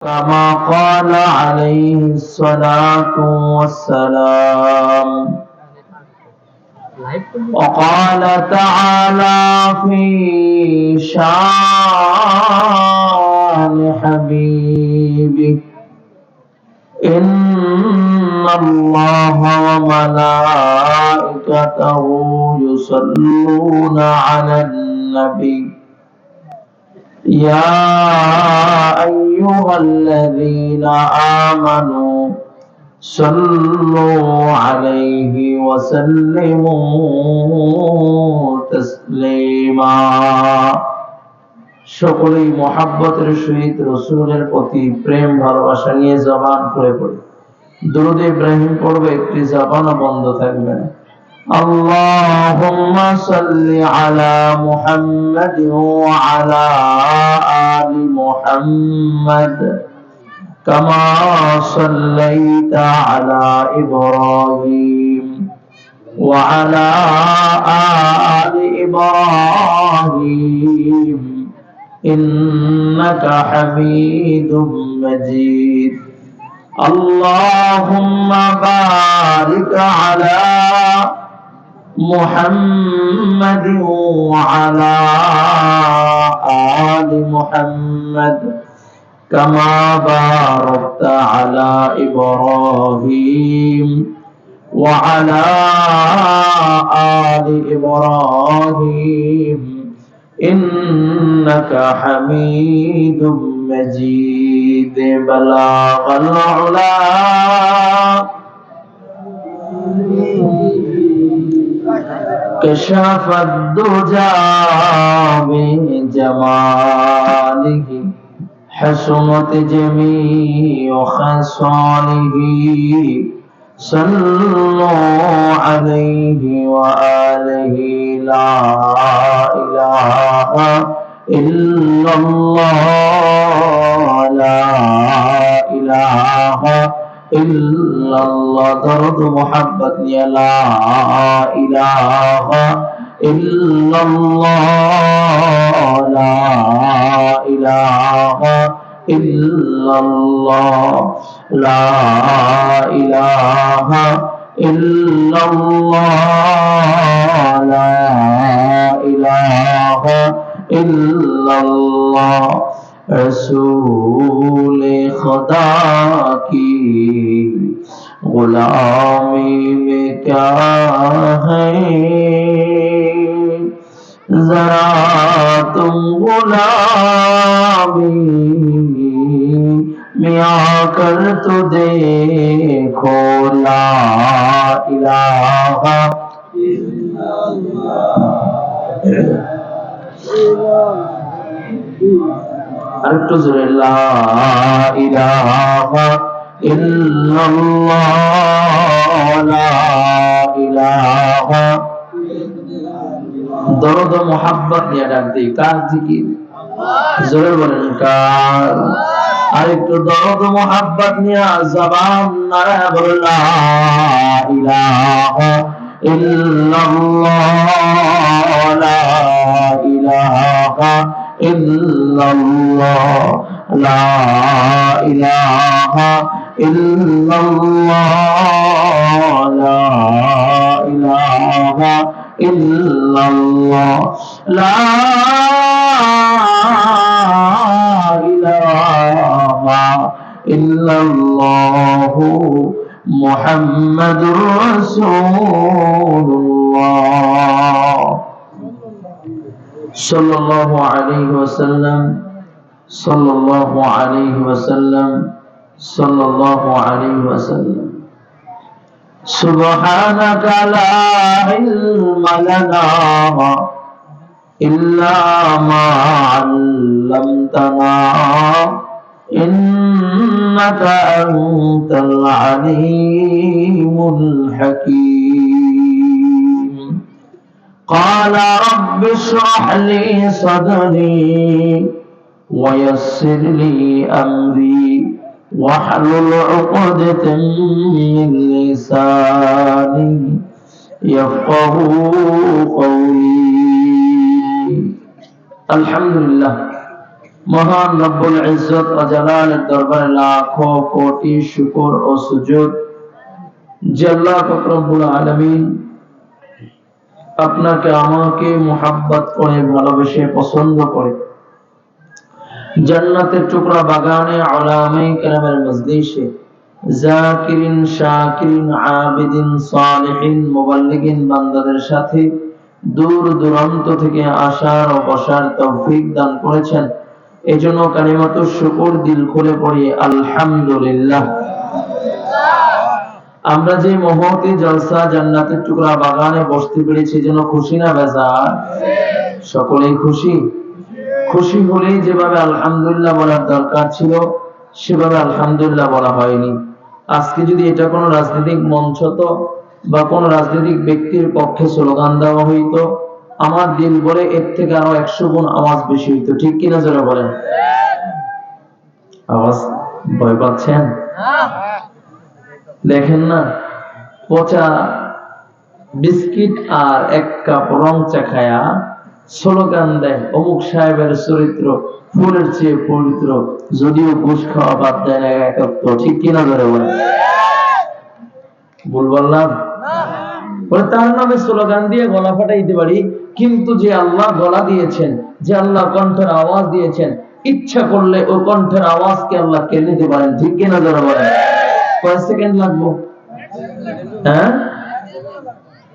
كما قال عليه الصلاة والسلام. وقال تعالى في شان حبيبه: إن الله وملائكته يصلون على النبي يا أيها الذين آمنوا صلوا عليه وسلموا تسليما। সকলেই মুহাব্বতের সহিত রাসূলের প্রতি প্রেম ভালোবাসা নিয়ে জবান খুলে পড়ে দুরূদ ইব্রাহিম পড়বে, একটি জবানও বন্ধ থাকবে না। اللهم صل على محمد وعلى آل محمد كما صليت على إبراهيم وعلى آل إبراهيم إنك حميد مجيد। اللهم بارك على محمد وعلى آل محمد كما باركت على إبراهيم وعلى آل إبراهيم إنك حميد مجيد۔ بلغ العلا كشف الدجى بجماله حسنت جميع خصاله صلوا عليه وآله لا إله إلا الله لا إله إلا الله درد محبت لا إله إلا الله لا إله إلا الله لا إله إلا الله لا إله إلا الله رسول خدا کی غلامی میں کیا ہے، ذرا تم غلامی میں آ کر تو دیکھو لا الہ الا اللہ۔ আরেকটু জোরে লা ইলাহা ইল্লাল্লাহ লা ইলাহা। দরদ ও মুহাব্বত নিয়ে ডাক দিই, কার জিকির? জোরে বলেন কার? আরেকটু দরদ ও মুহাব্বত নিয়ে জবান নাড়া বলেন লা ইলাহা ইল্লাল্লাহ লা ইলাহা ইল্লাল্লাহ লা ইলাহা ইল্লাল্লাহ লা ইলাহা ইল্লাল্লাহ লা ইলাহা ইল্লাল্লাহ মুহাম্মাদুর রাসূলুল্লাহ সাল্লাল্লাহু আলাইহি ওয়াসাল্লাম সাল্লাল্লাহু আলাইহি ওয়াসাল্লাম সাল্লাল্লাহু আলাইহি ওয়াসাল্লাম। সুবহানাকা লা ইলমা লানা ইল্লা মা আল্লামতানা ইন্নাকা আনতাল আলিমুল হাকীম। قال رب اشرح لي صدري ويسر لي أمري واحلل عقدة من لساني يفقهوا قولي। الحمد لله মহান রব্বুল ইজ্জত ও জালালের দরবারে লাখো কোটি শুকর ও সুজুদ যে আল্লাহ পাক রব্বুল আলামিন আপনাকে আমাকে মুহাব্বত করে ভালোবেসে পছন্দ করে জান্নাতের টুকরা বাগানে উলামায়ে কেরামের মজলিসে জাকিরিন শাকিরিন আবিদিন সালিহিন মুবাল্লিগিন বান্দাদের সাথে দূর দূরান্ত থেকে আসার ও বসার তৌফিক দান করেছেন। এজন্য কালিমাতুশ শুকর দিল খুলে পড়ি আলহামদুলিল্লাহ। আমরা যে মহতি জলসা জান্নাতের টুকরা বাগানে বসতে পেরেছি যেন খুশি না বেজার? সকলেই খুশি। খুশি হলেই যেভাবে আলহামদুলিল্লাহ বলার দরকার ছিল সেভাবে আলহামদুলিল্লাহ বলা হয়নি। আজকে যদি এটা কোনো রাজনৈতিক মঞ্চ তো বা কোন রাজনৈতিক ব্যক্তির পক্ষে স্লোগান দেওয়া হইতো, আমার দিল বলে এর থেকে আরো 100 গুণ আওয়াজ বেশি হইতো। ঠিক কিনা যারা বলেন? আওয়াজ ভয় পাচ্ছেন? দেখেন না, পচা বিস্কিট আর 1 কাপ রং চা খায়া স্লোগান দেয় অমুক সাহেবের চরিত্র ফুলের চেয়ে পবিত্র, যদিও ঘুষ খাওয়া বাদ দেয় না একাত্ম। ঠিক কিনা ধরে বলে? ভুল বললাম? তার নামে স্লোগান দিয়ে গলা ফাটাইতে পারি, কিন্তু যে আল্লাহ গলা দিয়েছেন, যে আল্লাহ কণ্ঠের আওয়াজ দিয়েছেন, ইচ্ছা করলে ও কণ্ঠের আওয়াজকে আল্লাহ কেড়ে নিতে পারেন। ঠিক কিনা ধরে বলে? কয় সেকেন্ড লাগবো? হ্যাঁ,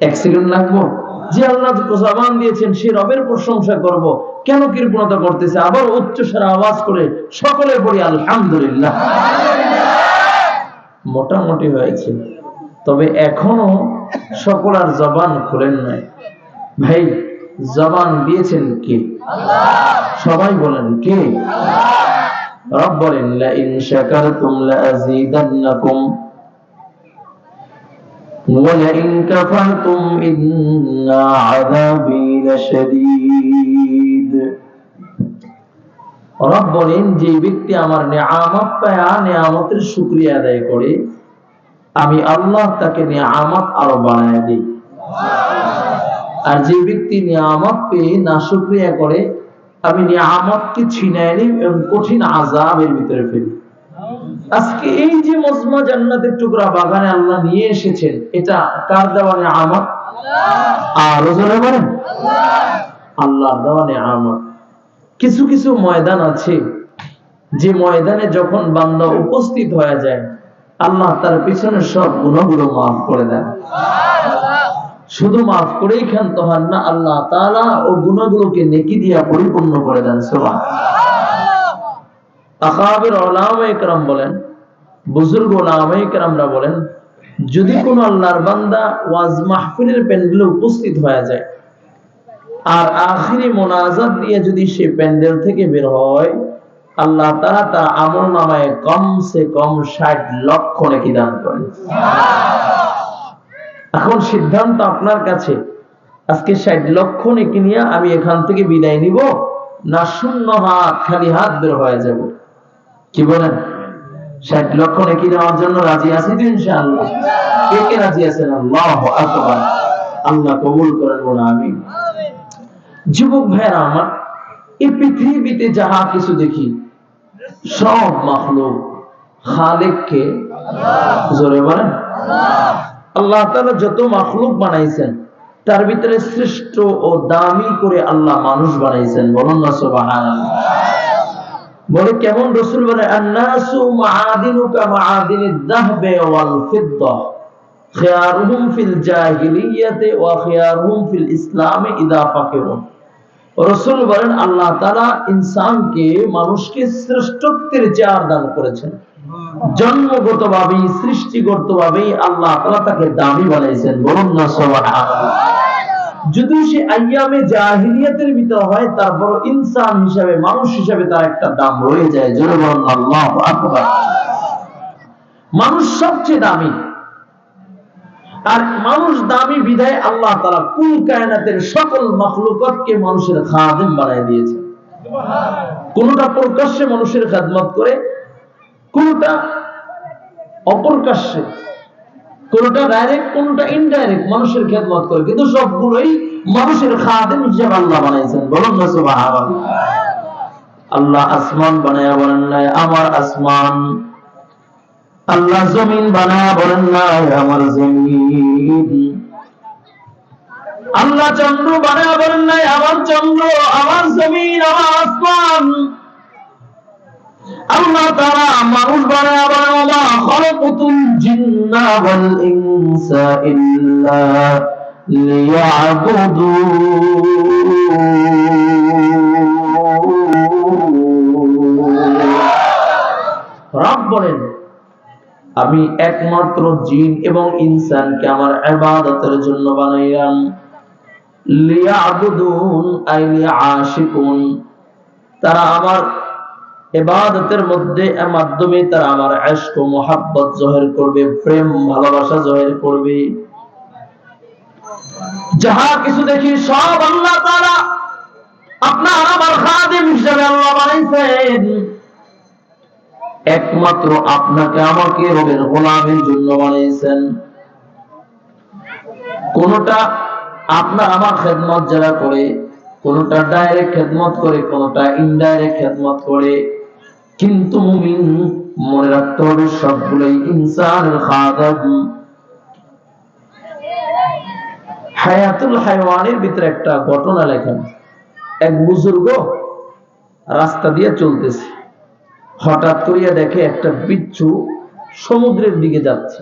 1 সেকেন্ড লাগবো। যে আল্লাহ জবান দিয়েছেন সে রবের প্রশংসা করব, কেন কৃপণতা করতেছে? আবার উচ্চস্বরে আওয়াজ করে সকলে বলি আলহামদুলিল্লাহ। মোটামুটি হয়েছে, তবে এখনো সকল আর জবান খুলেন নাই। ভাই, জবান দিয়েছেন কে? সবাই বলেন কে? রব বলেন লা ইন শাকারতুম লা আযীদান্নাকুম ওয়া লা ইন কাফারতুম ইন্না আযাবী লাশাদীদ। রব বলেন যে ব্যক্তি আমার নিয়ামত পায়া নিয়ামতের শুকরিয়া আদায় করে, আমি আল্লাহ তাকে নিয়ামত আরো বাড়ায় দিই। আর যে ব্যক্তি নিয়ামত পেয়ে নাশুকরিয়া করে, আমি নিয়ামতকে ছিনায় নিই এবং কঠিন আযাবের ভিতরে ফেলি। আজকে এই যে মজমা জান্নাতের টুকরা বাগানে আল্লাহ নিয়ে এসেছেন, এটা কার দেওয়া নিয়ামত? আর জোরে বলেন আল্লাহর দেওয়া নিয়ামত। কিছু কিছু ময়দান আছে যে ময়দানে যখন বান্দা উপস্থিত হয়ে যায়, আল্লাহ তার পিছনে সব গুনাহগুলো মাফ করে দেন। শুধু মাফ করেই ক্ষান্ত হন না, আল্লাহ তাআলা ও গুনাহগুলোকে নেকি দিয়া পরিপূর্ণ করে দেন। সুবহানাল্লাহ। আকাবির উলামায়ে কেরাম বলেন, বুজুর্গ উলামায়ে কেরামরা বলেন, যদি কোন আল্লাহর বান্দা ওয়াজ মাহফিলের প্যান্ডেলে উপস্থিত হয়ে যায় আর আখিরি মোনাজাত দিয়ে যদি সে প্যান্ডেল থেকে বের হয়, আল্লাহ তাআলা তার আমলনামায় কমসে কম 60 লক্ষ নেকি দান করেন। এখন সিদ্ধান্ত আপনার কাছে, আজকে 60 লক্ষ নেকি নিয়ে আমি এখান থেকে বিদায় নিব, না শূন্য হাত খালি হাত বের হয়ে যাব? কি বলেন? 60 লক্ষ নেকি নেওয়ার জন্য রাজি আছি তো ইনশাআল্লাহ? কে কে রাজি আছেন? আল্লাহু আকবার। আল্লাহ কবুল করেন বলে আমিন। যুবক ভাইরা আমার, এই পৃথিবীতে যাহা কিছু দেখি সব মাখলুক খালেককে জোরে বলেন আল্লাহ তাআলা যত মাখলুক বানাইছেন তার ভিতরে শ্রেষ্ঠ ও দামি করে আল্লাহ মানুষ বানাইছেন। বলুন না সুবহানাল্লাহ। বলে কেমন? রাসূল বলে আন-নাসু মাআদিনু কামাআদিনিদ যাহবি ওয়াল ফিদ্দা খিয়ারুহুম ফিল জাহিলিয়াতি ওয়া খিয়ারুহুম ফিল ইসলামে ইযা ফাকিহুন। রাসূল বলেন আল্লাহ তাআলা ইনসানকে, মানুষকে শ্রেষ্ঠত্বের চেয়ার দান করেছেন। জন্মগতভাবেই সৃষ্টিগতভাবেই আল্লাহ তাআলা তাকে দামি বানাইছেন। বলুন না সুবহানাল্লাহ। যদি সে আইয়ামে জাহিলিয়াতের ভিতর হয়, তারপর ইনসান হিসাবে, মানুষ হিসাবে তার একটা দাম রয়ে যায়। জোরে বলুন আল্লাহু আকবার। মানুষ সবচেয়ে দামি, আর মানুষ দামি বিধায় আল্লাহ তাআলা কুল কায়নাতের সকল মাখলুকাতকে মানুষের খাদেম বানায় দিয়েছে। কোনটা প্রকাশ্যে মানুষের খেদমত করে, কোনটা অপ্রকাশ্যে, কোনটা ডাইরেক্ট, কোনটা ইনডাইরেক্ট মানুষের খেদমত করে, কিন্তু সবগুলোই মানুষের খাদেম হিসেবে আল্লাহ বানাইছেন। বলুন না সুবহানাল্লাহ। আল্লাহ আসমান বানায়া বলেন নাই আমার আসমান, আল্লাহ জমিন বানায়া বলেন নাই আমার জমিন, আল্লাহ চন্দ্র বানায়া বলেন নাই আমার চন্দ্র, আমার জমিন, আমার আসমান। আল্লাহ তাআলা মানুষ বানায়া বলেন ওয়া খালাকাতুল জিন্না ওয়াল ইনসা ইল্লা লিয়াবুদুন। রব বলেন আমি একমাত্র জিন এবং ইনসানকে আমার ইবাদতের জন্য বানাইলাম। লিয়াবুদুন আই লিআশিকুন, তারা আমার ইবাদতের মধ্যে মাধ্যমে তারা আমার ইশক ও মুহাব্বত জহির করবে, প্রেম ভালোবাসা জহির করবে। যাহা কিছু দেখি সব আল্লাহ তাআলা আপনার আমার খাদিম হিসেবে আল্লাহ বানাইছেন। একমাত্র আপনাকে আমাকে রবের গোলামের জন্য বানিয়েছেন। কোনটা আপনার আমার খেদমত যারা করে, কোনটা ডাইরেক্ট খেদমত করে, কোনটা ইনডাইরেক্ট খেদমত করে, কিন্তু মুমিন মনে রাখতে হবে সবগুলোই ইনসানের খাদেম। হায়াতুল হায়ওয়ানের ভিতরে একটা ঘটনা লেখেন। এক বুজুর্গ রাস্তা দিয়ে চলতেছে, হঠাৎ করিয়া দেখে একটা বিচ্ছু সমুদ্রের দিকে যাচ্ছে।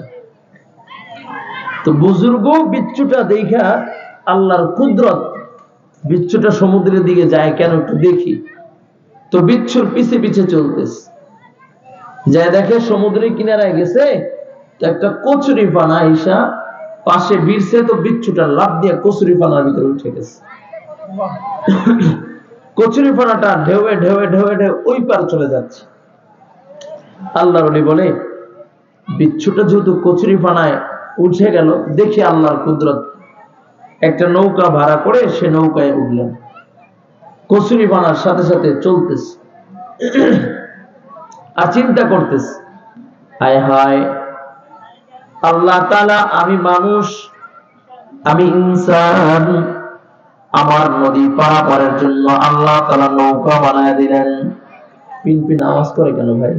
তো বুজুর্গ বিচ্ছুটা দেখা আল্লাহর কুদরত, বিচ্ছুটা সমুদ্রের দিকে যায় কেন একটু দেখি। তো বিচ্ছুর পিছে পিছে চলতেছে, যা দেখে সমুদ্রের কিনারায় গেছে তো একটা কচুরি পানা ঈশা পাশে ভিড়ছে, তো বিচ্ছুটা লাফ দিয়ে কচুরি পানার ভিতরে উঠে গেছে। কচুরি পানাটা ঢেউয়ে ঢেউয়ে ঢেউয়ে ঢেউ ওই পার চলে যাচ্ছে। আল্লাহর ওলি বলে বিচ্ছুটা যেহেতু কচুরি পানায় উঠে গেল, দেখে আল্লাহর কুদরত, একটা নৌকা ভাড়া করে সে নৌকায় উঠলেন, কচুরি পানার সাথে সাথে চলতেছে। আর চিন্তা করতেছে, হায় হায় আল্লাহ তাআলা, আমি মানুষ, আমি ইনসান, আমার নদী পারাপারের জন্য আল্লাহ তাআলা নৌকা বানায় দিলেন। পিন পিন আওয়াজ করে কেন ভাই?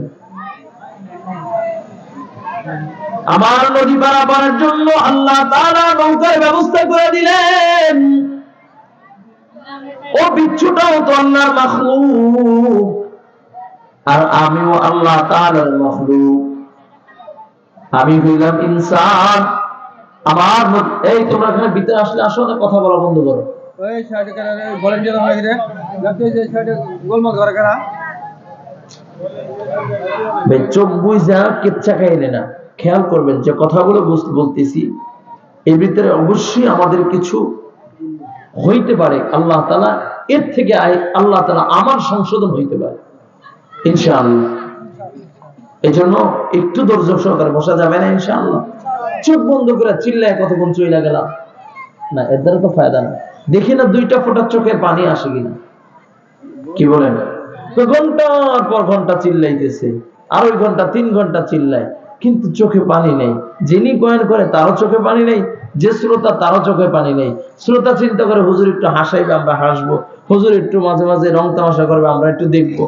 আমার নদী পারাপারের জন্য আল্লাহ তাআলা নৌকার ব্যবস্থা করে দিলেন। ও বিচ্ছুটাও তো আল্লাহর মাখলুক, আর আমিও আল্লাহ তাআলার মাখলুক। আমি হইলাম ইনসান। আমার এই তোমরা এখানে ভিতরে আসলে আসো না, কথা বলা বন্ধ করো। ওই সাইডে কারা ভলান্টিয়ার হয়ে গেছে, যাতে যে সাইডে গোলমাল করে কারা ভাই চোখ বুঝা কেচ্ছা খাইলে না। খেয়াল করবেন যে কথাগুলো বলতেছি এর ভিতরে অবশ্যই আমাদের কিছু হইতে পারে, আল্লাহ তাআলা এর থেকে আল্লাহ তাআলা আমার সংশোধন হইতে পারে ইনশাআল্লাহ। এই জন্য একটু ধৈর্য সহকারে বসা যাবে না ইনশাআল্লাহ। চোখ বন্ধ করে চিল্লায় কতক্ষণ চলে গেলাম না, এর দ্বারা তো ফায়দা না। দেখি না দুইটা ফোঁটা চোখের পানি আসে কিনা, কি বলেন? তো ঘন্টার পর ঘন্টা চিল্লাইতেছে, আর ওই ঘন্টা 3 ঘন্টা চিল্লায়, কিন্তু চোখে পানি নেই। যিনি বয়ান করে তারও চোখে পানি নেই, যে শ্রোতা তারও চোখে পানি নেই। শ্রোতা চিন্তা করে হুজুর একটু হাসাইবে, আমরা হাসবো, হুজুর একটু মাঝে মাঝে রং তামাশা করবে, আমরা একটু দেখবো।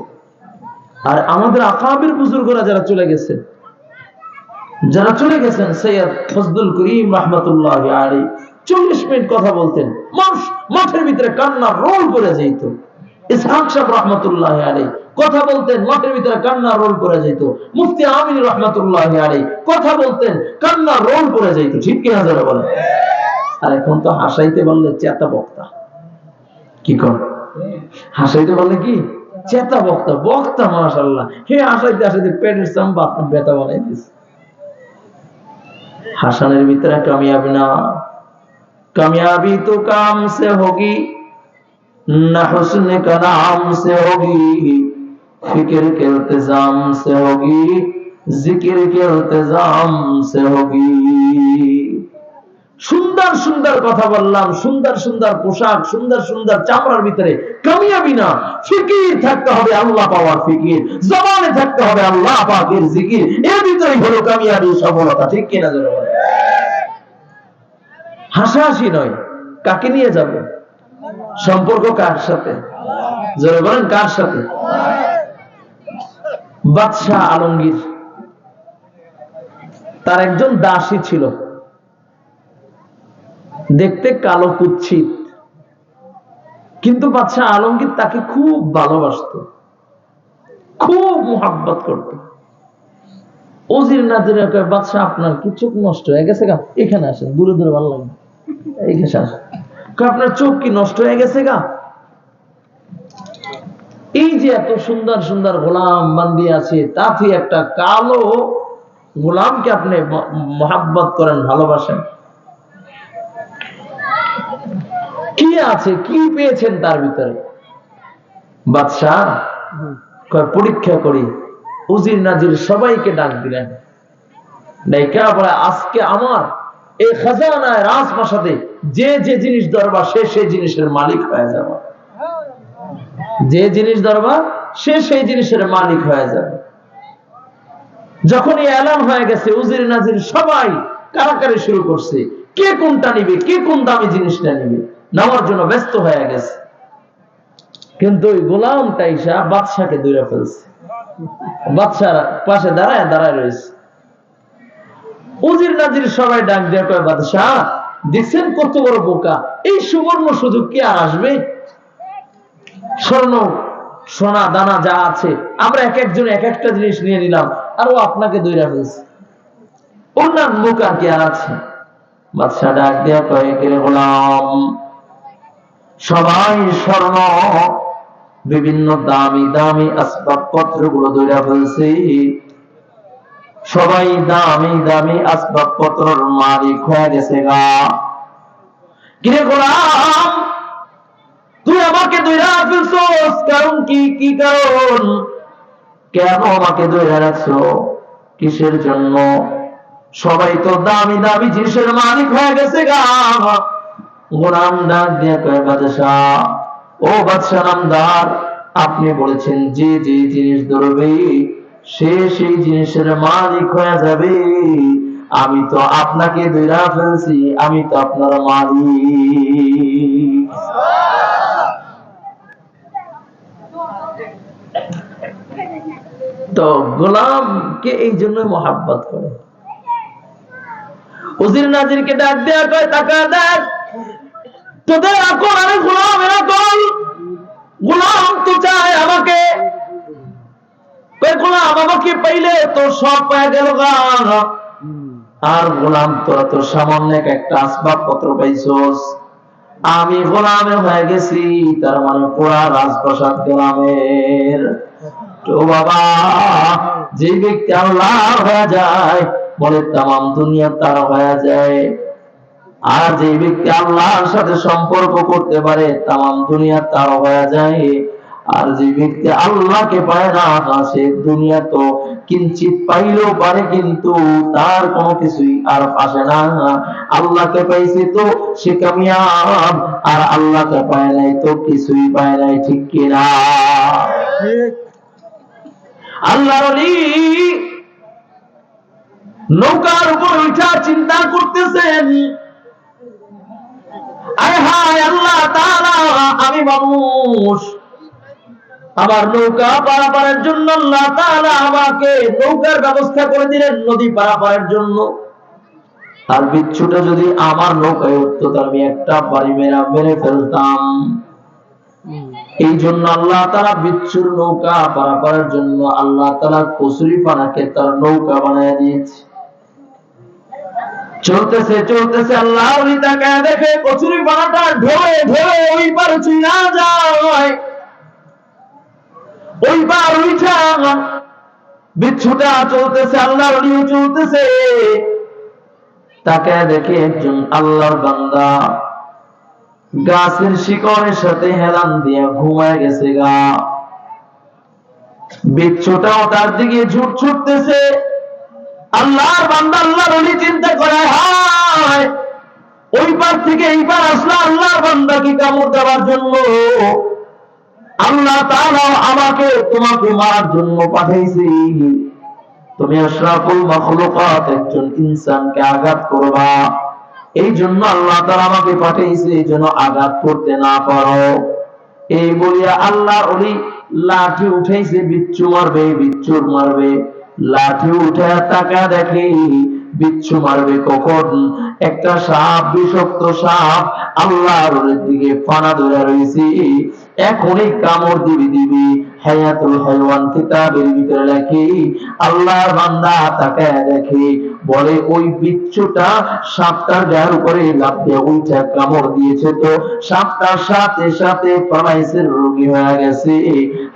আর আমাদের আকাবির বুজুর্গরা যারা চলে গেছেন, সৈয়দ ফজলুল করিম রাহমাতুল্লাহি আলাইহি 40 মিনিট কথা বলতেন, মানুষ মাঠের ভিতরে কান্নার রোল করে যেত। ইসহাক সাহেব রাহমাতুল্লাহি আলাইহি কথা বলতেন, মাঠের ভিতরে কান্নার রোল করে যেত। মুফতি আমিন রাহমাতুল্লাহি আলাইহি কথা বলতেন, কান্নার রোল করে যেত। ঠিক কিনা যারা বলেন? আর এখন তো হাসাইতে বললে চেতা বক্তা, কি কর? হাসাইতে বললে কি চেতা বক্তা, বক্তা মাশাআল্লাহ। হে হাসাইতে হাসাইতে পেটের চামড়া আপনার ব্যথা বানাই দিচ্ছে। হাসানের ভিতরে কামিয়াবি না, कामयाबी तो काम से होगी न हुस्न का नाम से होगी, फिक्र के इल्तिजाम से होगी, जिक्र के इल्तिजाम से होगी। সুন্দর সুন্দর কথা বললাম, সুন্দর সুন্দর পোশাক, সুন্দর সুন্দর চামড়ার ভিতরে কামিয়াবি না, ফিকির থাকতে হবে আল্লাহ পাওয়ার ফিকির, জবানে থাকতে হবে আল্লাহ পাকের জিকির, এর ভিতরেই হলো কামিয়াবি, সফলতা। ঠিক কিনা যারা বলে? হাসাহাসি নয়। কাকে নিয়ে যাব? সম্পর্ক কার সাথে? যারা বলেন কার সাথে? বাদশাহ আলমগীর তার একজন দাসী ছিল, দেখতে কালো কুৎসিত, কিন্তু বাদশাহ আলমগীর তাকে খুব ভালোবাসতো, খুব মোহাব্বত করত। উজির নাজিরা কয়, বাদশাহ আপনার কি চোখ নষ্ট হয়ে গেছে গা? এখানে আসেন, দূরে দূরে ভালো লাগে, এইখানে আসেন। আপনার চোখ কি নষ্ট হয়ে গেছে গা? এই যে এত সুন্দর সুন্দর গোলাম বান্দি আছে, তাতে একটা কালো গোলামকে আপনি মোহাব্বত করেন, ভালোবাসেন, কি আছে, কি পেয়েছেন তার ভিতরে? বাদশাহ পরীক্ষা করি। উজির নাজির সবাইকে ডাক দিলেন, ডাইকা বলে, আজকে আমার এই খাজানায় রাজপ্রাসাদে যে যে জিনিস দরবার সে সেই জিনিসের মালিক হয়ে যাবে, যে জিনিস দরবার সে সেই জিনিসের মালিক হয়ে যাবে। যখনই এলান হয়ে গেছে, উজির নাজির সবাই কারাকারি শুরু করছে, কে কোনটা নিবে, কে কোন দামি জিনিসটা নিবে, নেওয়ার জন্য ব্যস্ত হয়ে গেছে। কিন্তু ওই গোলামটা ইসা বাদশাকে দূরে ফেলছে, বাদশার পাশে দাঁড়ায় দাঁড়ায় রয়েছে। উজির নাজির সবাই ডাক দিয়ে কয়, বাদশাহ দেখছেন কত বড় বোকা, এই সুবর্ণ সুযোগ কি আর আসবে? স্বর্ণ সোনা দানা যা আছে আমরা এক একজন এক একটা জিনিস নিয়ে নিলাম, আর ও আপনাকে দূরে ফেলছে, অন্যান্য বোকা কি আর আছে? বাদশাহ ডাক দিয়া কয়, কে গোলাম, সবাই স্বর্ণ বিভিন্ন দামি দামি আসবাবপত্র গুলো দইরা ফেলছে, সবাই দামি দামি আসবাবপত্রের মালিক হয়ে গেছে গা। কিরে গোলাম, তুই আমাকে দইরা ফেলছস, কারণ কি? কি কারণ? কেন আমাকে দইরা রাখছো? কিসের জন্য? সবাই তো দামি দামি জিনিসের মালিক হয়ে গেছে গা। গোলাম ডাক দিয়ে কয়, বাদশাহ, ও বাদশাহ নামদার, আপনি বলেছেন যে যে জিনিস ধরবে সে সেই জিনিসের মালিক হয়ে যাবে, আমি তো আপনাকে ধইরা ফেলছি, আমি তো আপনার মালিক। তো গোলামকে এই জন্য মহাব্বত করে। উজির নাজিরকে ডাক দেয়া কয়, টাকা দেখ, তোদের আকল আর গোলামের আকল। গোলাম তো চায় আমাকে, গোলাম আমাকে পাইলে তো সব পায় গেল গা। আর গোলাম তোরা তো সামান্য একটা আসবাবপত্র পাইছস, আমি গোলামে হয়ে গেছি, তার মানে পুরা রাজপ্রাসাদ গোলামের। তো বাবা, যে ব্যক্তি আল্লাহ হয়ে যায় বলে তামাম দুনিয়া তার হয়ে যায়, আর যে ব্যক্তি আল্লাহর সাথে সম্পর্ক করতে পারে তামাম দুনিয়া তার হয়ে যায়। আর যে ব্যক্তি আল্লাহকে পায় না, সে দুনিয়া তো কিঞ্চিত পাইলেও পারে, কিন্তু তার কোনো কিছুই আর আসে না। আল্লাহকে পাইছে তো সে কামিয়াব, আর আল্লাহকে পায় নাই তো কিছুই পায় নাই, ঠিক কিনা? আল্লাহর ওলি নৌকার উপর উঠা চিন্তা করতেছেন, আয় হায় আল্লাহ তাআলা, আমি মানুষ, আমার নৌকা পারাপারের জন্য আল্লাহ তাআলা আমাকে নৌকার ব্যবস্থা করে দিলেন নদী পারাপারের জন্য। আর বিচ্ছুটা যদি আমার নৌকায় উঠতো, তার আমি একটা বাড়ি মেরে ফেলতাম। এই জন্য আল্লাহ তাআলা বিচ্ছুর নৌকা পারাপারের জন্য আল্লাহ তাআলা কচুরি পানাকে তার নৌকা বানায় দিয়েছে। চলতেছে চলতেছে, আল্লাহ ওলি তাকায় দেখে কচুরি পানাটা ঢলে ঢলে ওই পার চুইনা যায়। ওই পার উঠা বিচ্ছুটা চলতেছে, আল্লাহ ওলিও চলতেছে, তাকায় দেখে একজন আল্লাহর বান্দা গাছের শিকড়ের সাথে হেলান দিয়ে ঘুমায় গেছে গা। বিচ্ছুটাও তার দিকে ঝুট ছুটতেছে। আল্লাহর বান্দা আল্লাহর ওলি চিন্তা করে, হায় ওই পার থেকে এই পার আসলো আল্লাহর বান্দাকে কামড় দেওয়ার জন্য। আল্লাহ তাআলা আমাকে তোমাকে মারার জন্য পাঠাইছি, তুমি আশরাফুল মাখলুকাত একজন ইনসানকে আঘাত করবা, এই জন্য আল্লাহ তাআলা আমাকে পাঠাইছে, এই জন্য আঘাত করতে না পারো। এই বলিয়া আল্লাহর ওলি লাঠি উঠাইছে, বিচ্ছু মারবে, বিচ্ছুর মারবে, লাঠি উঠে তাকা দেখে বিচ্ছু মারবে কখন? একটা সাপ, বিষাক্ত সাপ আল্লাহর দিকে ফানা ধরে রয়েছে, এখনই কামড় দিবি। হায়াতুল হাইওয়ান কিতাবের ভিতরে লেখে আল্লাহর বান্দা তাকায় দেখে, বলে ওই বিচ্ছুটা সাপটার গায়ের উপরে লাফ দিয়ে উঠে কামড় দিয়েছে, তো সাপটার সাথে সাথে প্যারালাইসিস রোগী হয়ে গেছে।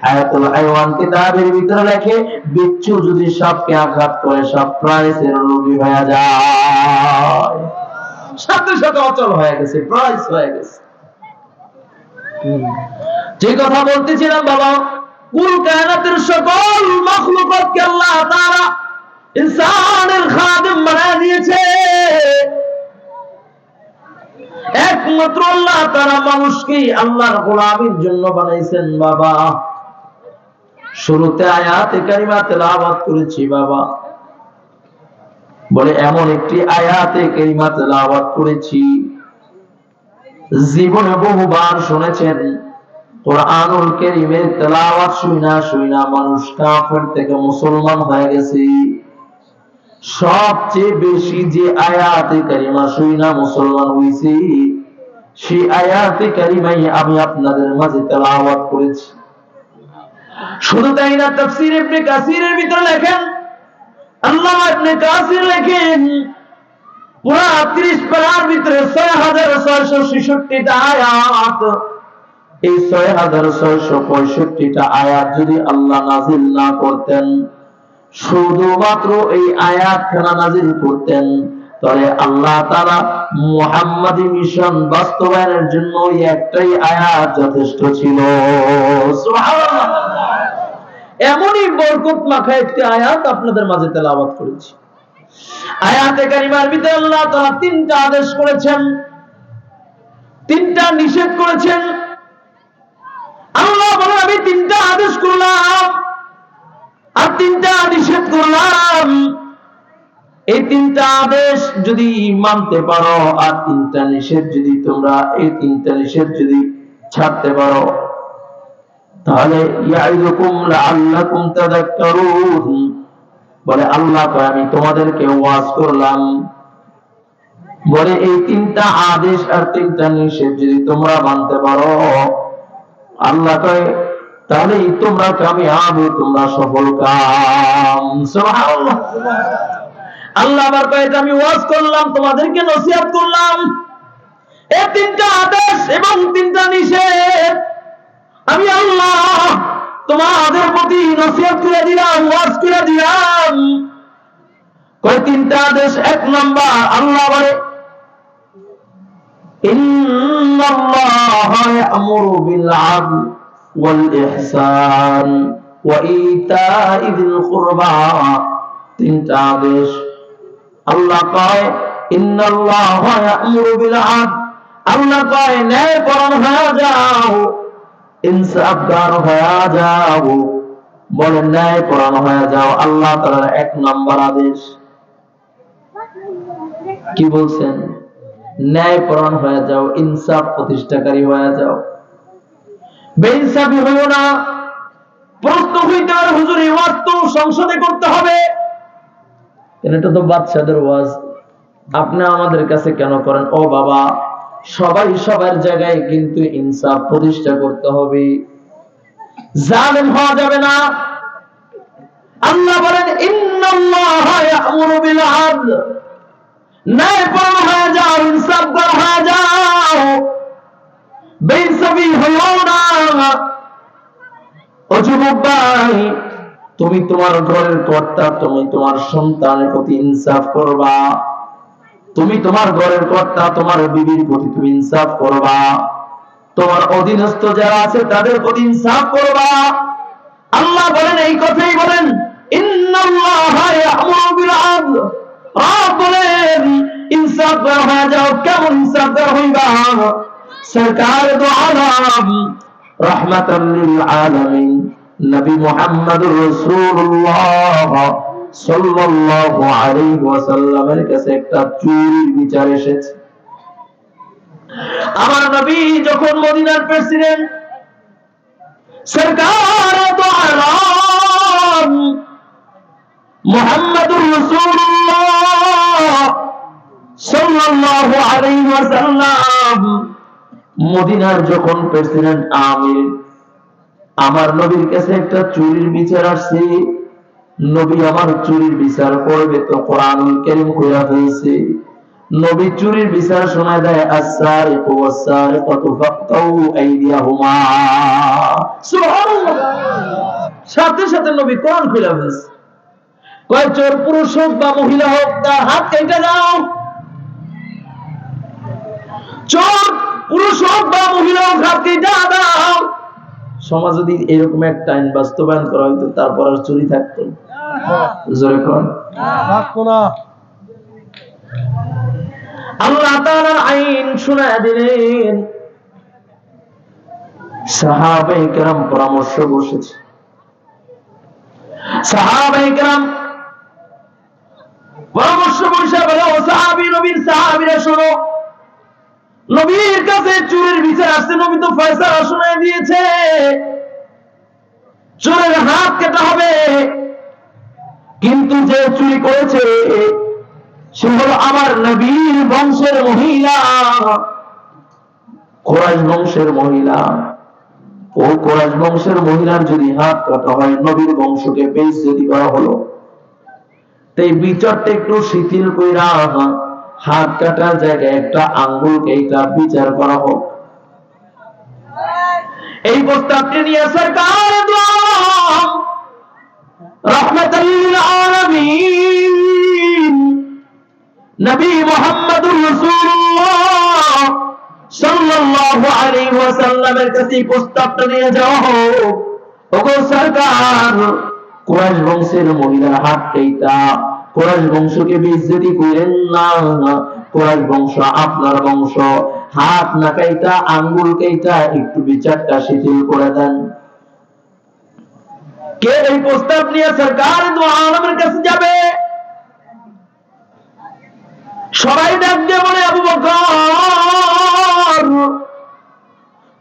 হায়াতুল হাইওয়ান কিতাবের ভিতরে লেখে বিচ্ছু যদি সাপকে আঘাত করে সাপ প্যারালাইসিস রোগী হয়ে যায়, সাথে সাথে অচল হয়ে গেছে, প্যারালাইসিস হয়ে গেছে। যে কথা বলতেছিলাম বাবা, কুল কায়নাতের সকল মাখলুকাতকে আল্লাহ তাআলা ইনসানের খাদেম বানায় দিয়েছে। একমাত্র আল্লাহ তাআলা মানুষকে আল্লাহর গোলামির জন্য বানাইছেন বাবা। শুরুতে আয়াতে কারিমা তেলাওয়াত করেছি বাবা, বলে এমন একটি আয়াতে কারিমা তেলাওয়াত করেছি জীবনে বহুবার শুনেছেন। কুরআনুল কারীমের তেলাওয়াত শুইনা মানুষ কাফের থেকে মুসলমান হয়ে গেছে। সবচেয়ে বেশি যে আয়াতে কারিমা শুইনা মুসলমান হইছে, সেই আয়াতে কারিমাই আমি আপনাদের মাঝে তেলাওয়াত করেছি। শুধু তাই না, তাফসীর ইবনে কাসিরের ভিতরে লেখেন, আল্লামা ইবনে কাসির লেখেন পুরা 30 পারার ভিতরে 6666টা আয়াত। এই 6665টা আয়াত যদি আল্লাহ নাযিল না করতেন, শুধুমাত্র এই আয়াতখানা নাযিল করতেন, তাহলে আল্লাহ তাআলা মুহাম্মাদি মিশন বাস্তবায়নের জন্য এই একটাই আয়াত যথেষ্ট ছিল। সুবহানাল্লাহ। এমনই বরকত মাখা একটি আয়াত আপনাদের মাঝে তেলাওয়াত করেছি। আয়াতে কারিমার ভিতরে আল্লাহ তাআলা 3টা আদেশ করেছেন, 3টা নিষেধ করেছেন। আল্লাহ বলেন আমি 3টা আদেশ করলাম আর 3টা নিষেধ করলাম। এই 3টা আদেশ যদি মানতে পারো আর 3টা নিষেধ যদি তোমরা এই 3টা নিষেধ যদি ছাড়তে পারো, তাহলে ইয়াইদুকুম লাআল্লাকুম তাযাক্কারুন, বলে আল্লাহ কয় আমি তোমাদেরকে ওয়াজ করলাম, বলে এই 3টা আদেশ আর 3টা নিষেধ যদি তোমরা মানতে পারো, আল্লাহ কয় তাহলে তোমরা কামিয়াব, তোমরা সফল কাম। সুবহানাল্লাহ। আল্লাহ আবার কয় আমি ওয়াজ করলাম, তোমাদেরকে নসিহত করলাম, এই 3টা আদেশ এবং 3টা নিষেধ আমি আল্লাহ তোমাদের প্রতি নসিহত করে দিলাম, ওয়াজ করে দিলাম। কয় 3টা আদেশ? 1 নাম্বার আল্লাহ বলে ইন্নাল্লাহা ইয়া'মুরু বিল 'আদল ওয়াল ইহসান ওয়া ইতা'i যিল কুরবা। 3টা আদেশ আল্লাহ কয় ইন্নাল্লাহা ইয়া'মুরু বিল 'আদল, আল্লাহ কয় ন্যায়পরায়ণ হয়ে যাও, ইনসাফগার হয়ে যাও, বলে ন্যায়পরায়ণ হয়ে যাও। আল্লাহ তাআলার 1 নাম্বার আদেশ কি বলছেন? ন্যায়পরায়ণ হয়ে যাও, ইনসাফ প্রতিষ্ঠাকারী হয়ে যাও, বেইনসাফি হইও না। প্রশ্ন হইতে পারে হুজুর এই ওয়াজ তো সংসদে করতে হবে, এটা তো বাদশাদের ওয়াজ, আপনি আমাদের কাছে কেন করেন? ও বাবা, সবাই সবার জায়গায় কিন্তু ইনসাফ প্রতিষ্ঠা করতে হবে, জালেম হওয়া যাবে না। আল্লাহ বলেন ইন্নাল্লাহা ইয়া'মুরু বিল 'আদল, ন্যায়পরায়ণ হয়ে যাও, ইনসাফগার হয়ে যাও, বেইনসাফি হইও না। ও যুবক ভাই, তুমি তোমার ঘরের কর্তা, তুমি তোমার সন্তানের প্রতি ইনসাফ করবা, তুমি তোমার ঘরের কর্তা, তোমার বিবির প্রতি তুমি ইনসাফ করবা, তোমার অধীনস্থ যারা আছে তাদের প্রতি ইনসাফ করবা। আল্লাহ বলেন এই কথাই বলেন ইন্নাল্লাহা ইয়া'মুরু বিল 'আদল। বলেন ইনসাফগার হয়ে যাও। কেমন ইনসাফগার হইবা? সরকার দো আলম রাহমাতাল লিল আলামিন নবী মুহাম্মদুর রাসূলুল্লাহ সাল্লাল্লাহু আলাইহি ওয়াসাল্লামের কাছে একটা চুরির বিচার এসেছে। আমার নবী যখন মদিনার প্রেসিডেন্ট সরকার দো আলম মুহাম্মদুর রাসূলুল্লাহ সাল্লাল্লাহু আলাইহি ওয়াসাল্লাম মদিনার যখন প্রেসিডেন্ট আমির আমার নবীর কাছে একটা চুরির বিচার আসছে, নবী আমার চুরির বিচার করবে তো কোরআনুল কারীম কইরা হয়েছে। নবী চুরির বিচার শোনায় দেয়, আস-সারিকু ওয়াস-সারিকাতু ফাকতাউ আইদিয়াহুমা। সুবহানাল্লাহ। সাথে সাথে নবী কোরআন খুলে ফেলেছে, কয় চোর পুরুষ হোক বা মহিলা হোক তার হাত কেটে দাও। চোর পুরুষ হোক বা মহিলা হোক হাত কেটে দাও। সমাজ যদি এরকম একটা আইন বাস্তবায়ন করা হইতো তারপর আর চুরি থাকতো জোরে কোন থাকতো না। আল্লাহ তাআলার আইন শোনায় দিলেন। সাহাবায়ে কেরাম পরামর্শ বসেছে। সাহাবায়ে কেরাম পরামর্শ বসে বলে, ও সাহাবী, নবীর সাহাবীরা শোনো, নবীর কাছে চুরির বিচার আসছে, নবী তো ফয়সালা শোনায় দিয়েছে, চোরের হাত কেটে হবে। কিন্তু যে চুরি করেছে সে হলো আমার নবীর বংশের মহিলা, কুরাইশ বংশের মহিলা। ও কুরাইশ বংশের মহিলার যদি হাত কাটা হয়, নবীর বংশকে বেইজ্জতি করা হলো। তাই বিচারটা একটু শিথিল কইরা হাত কাটার জায়গায় একটা আঙ্গুলকে এটা বিচার করা হোক। এই প্রস্তাবটি নিয়ে সরকার দো আলম রাহমাতুল লিল আলামিন নবী মুহাম্মদুর রাসূলুল্লাহ সাল্লাল্লাহু আলাইহি ওয়াসাল্লামের কাছে প্রস্তাবটা নিয়ে যাওয়া হোক। ওগো সরকার, কুরাইশ বংশের মহিলার হাত কাইটা কুরাইশ বংশকে বেইজ্জতি করেন না। কুরাইশ বংশ আপনার বংশ, হাত না কাইটা আঙ্গুল কাইটা একটু বিচারটা শিথিল করে দেন। কে এই প্রস্তাব নিয়ে সরকার দো আলমের কাছে যাবে? সবাই ডাক দিয়ে বলে, আবু বকর,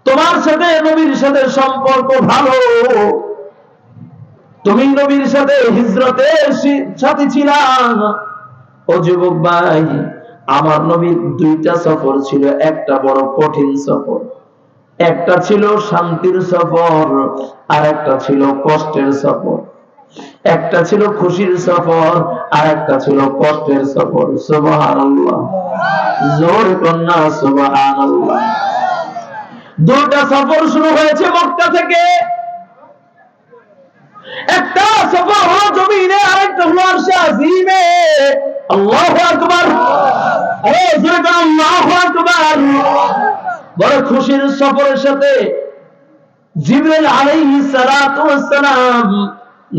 তোমার সাথে নবীর সাথে সম্পর্ক ভালো, তুমি নবীর সাথে হিজরতের সাথে ছিলা। ও যুবক ভাই, আমার নবীর দুইটা সফর ছিল, একটা বড় কঠিন সফর, একটা ছিল শান্তির সফর আর একটা ছিল কষ্টের সফর। একটা ছিল খুশির সফর আর একটা ছিল কষ্টের সফর। সুবহানাল্লাহ, জোরে কন্যা সুবহানাল্লাহ। দুটা সফর শুরু হয়েছে মক্কা থেকে। একটা সফর হলো জমিনে, আরেকটা হলো আরশে আজিমে। আল্লাহু আকবার, জোরে কন্যা আল্লাহু আকবার। বড় খুশির সফরের সাথে জিবরাইল আলাইহিস সালাতু ওয়াস সালাম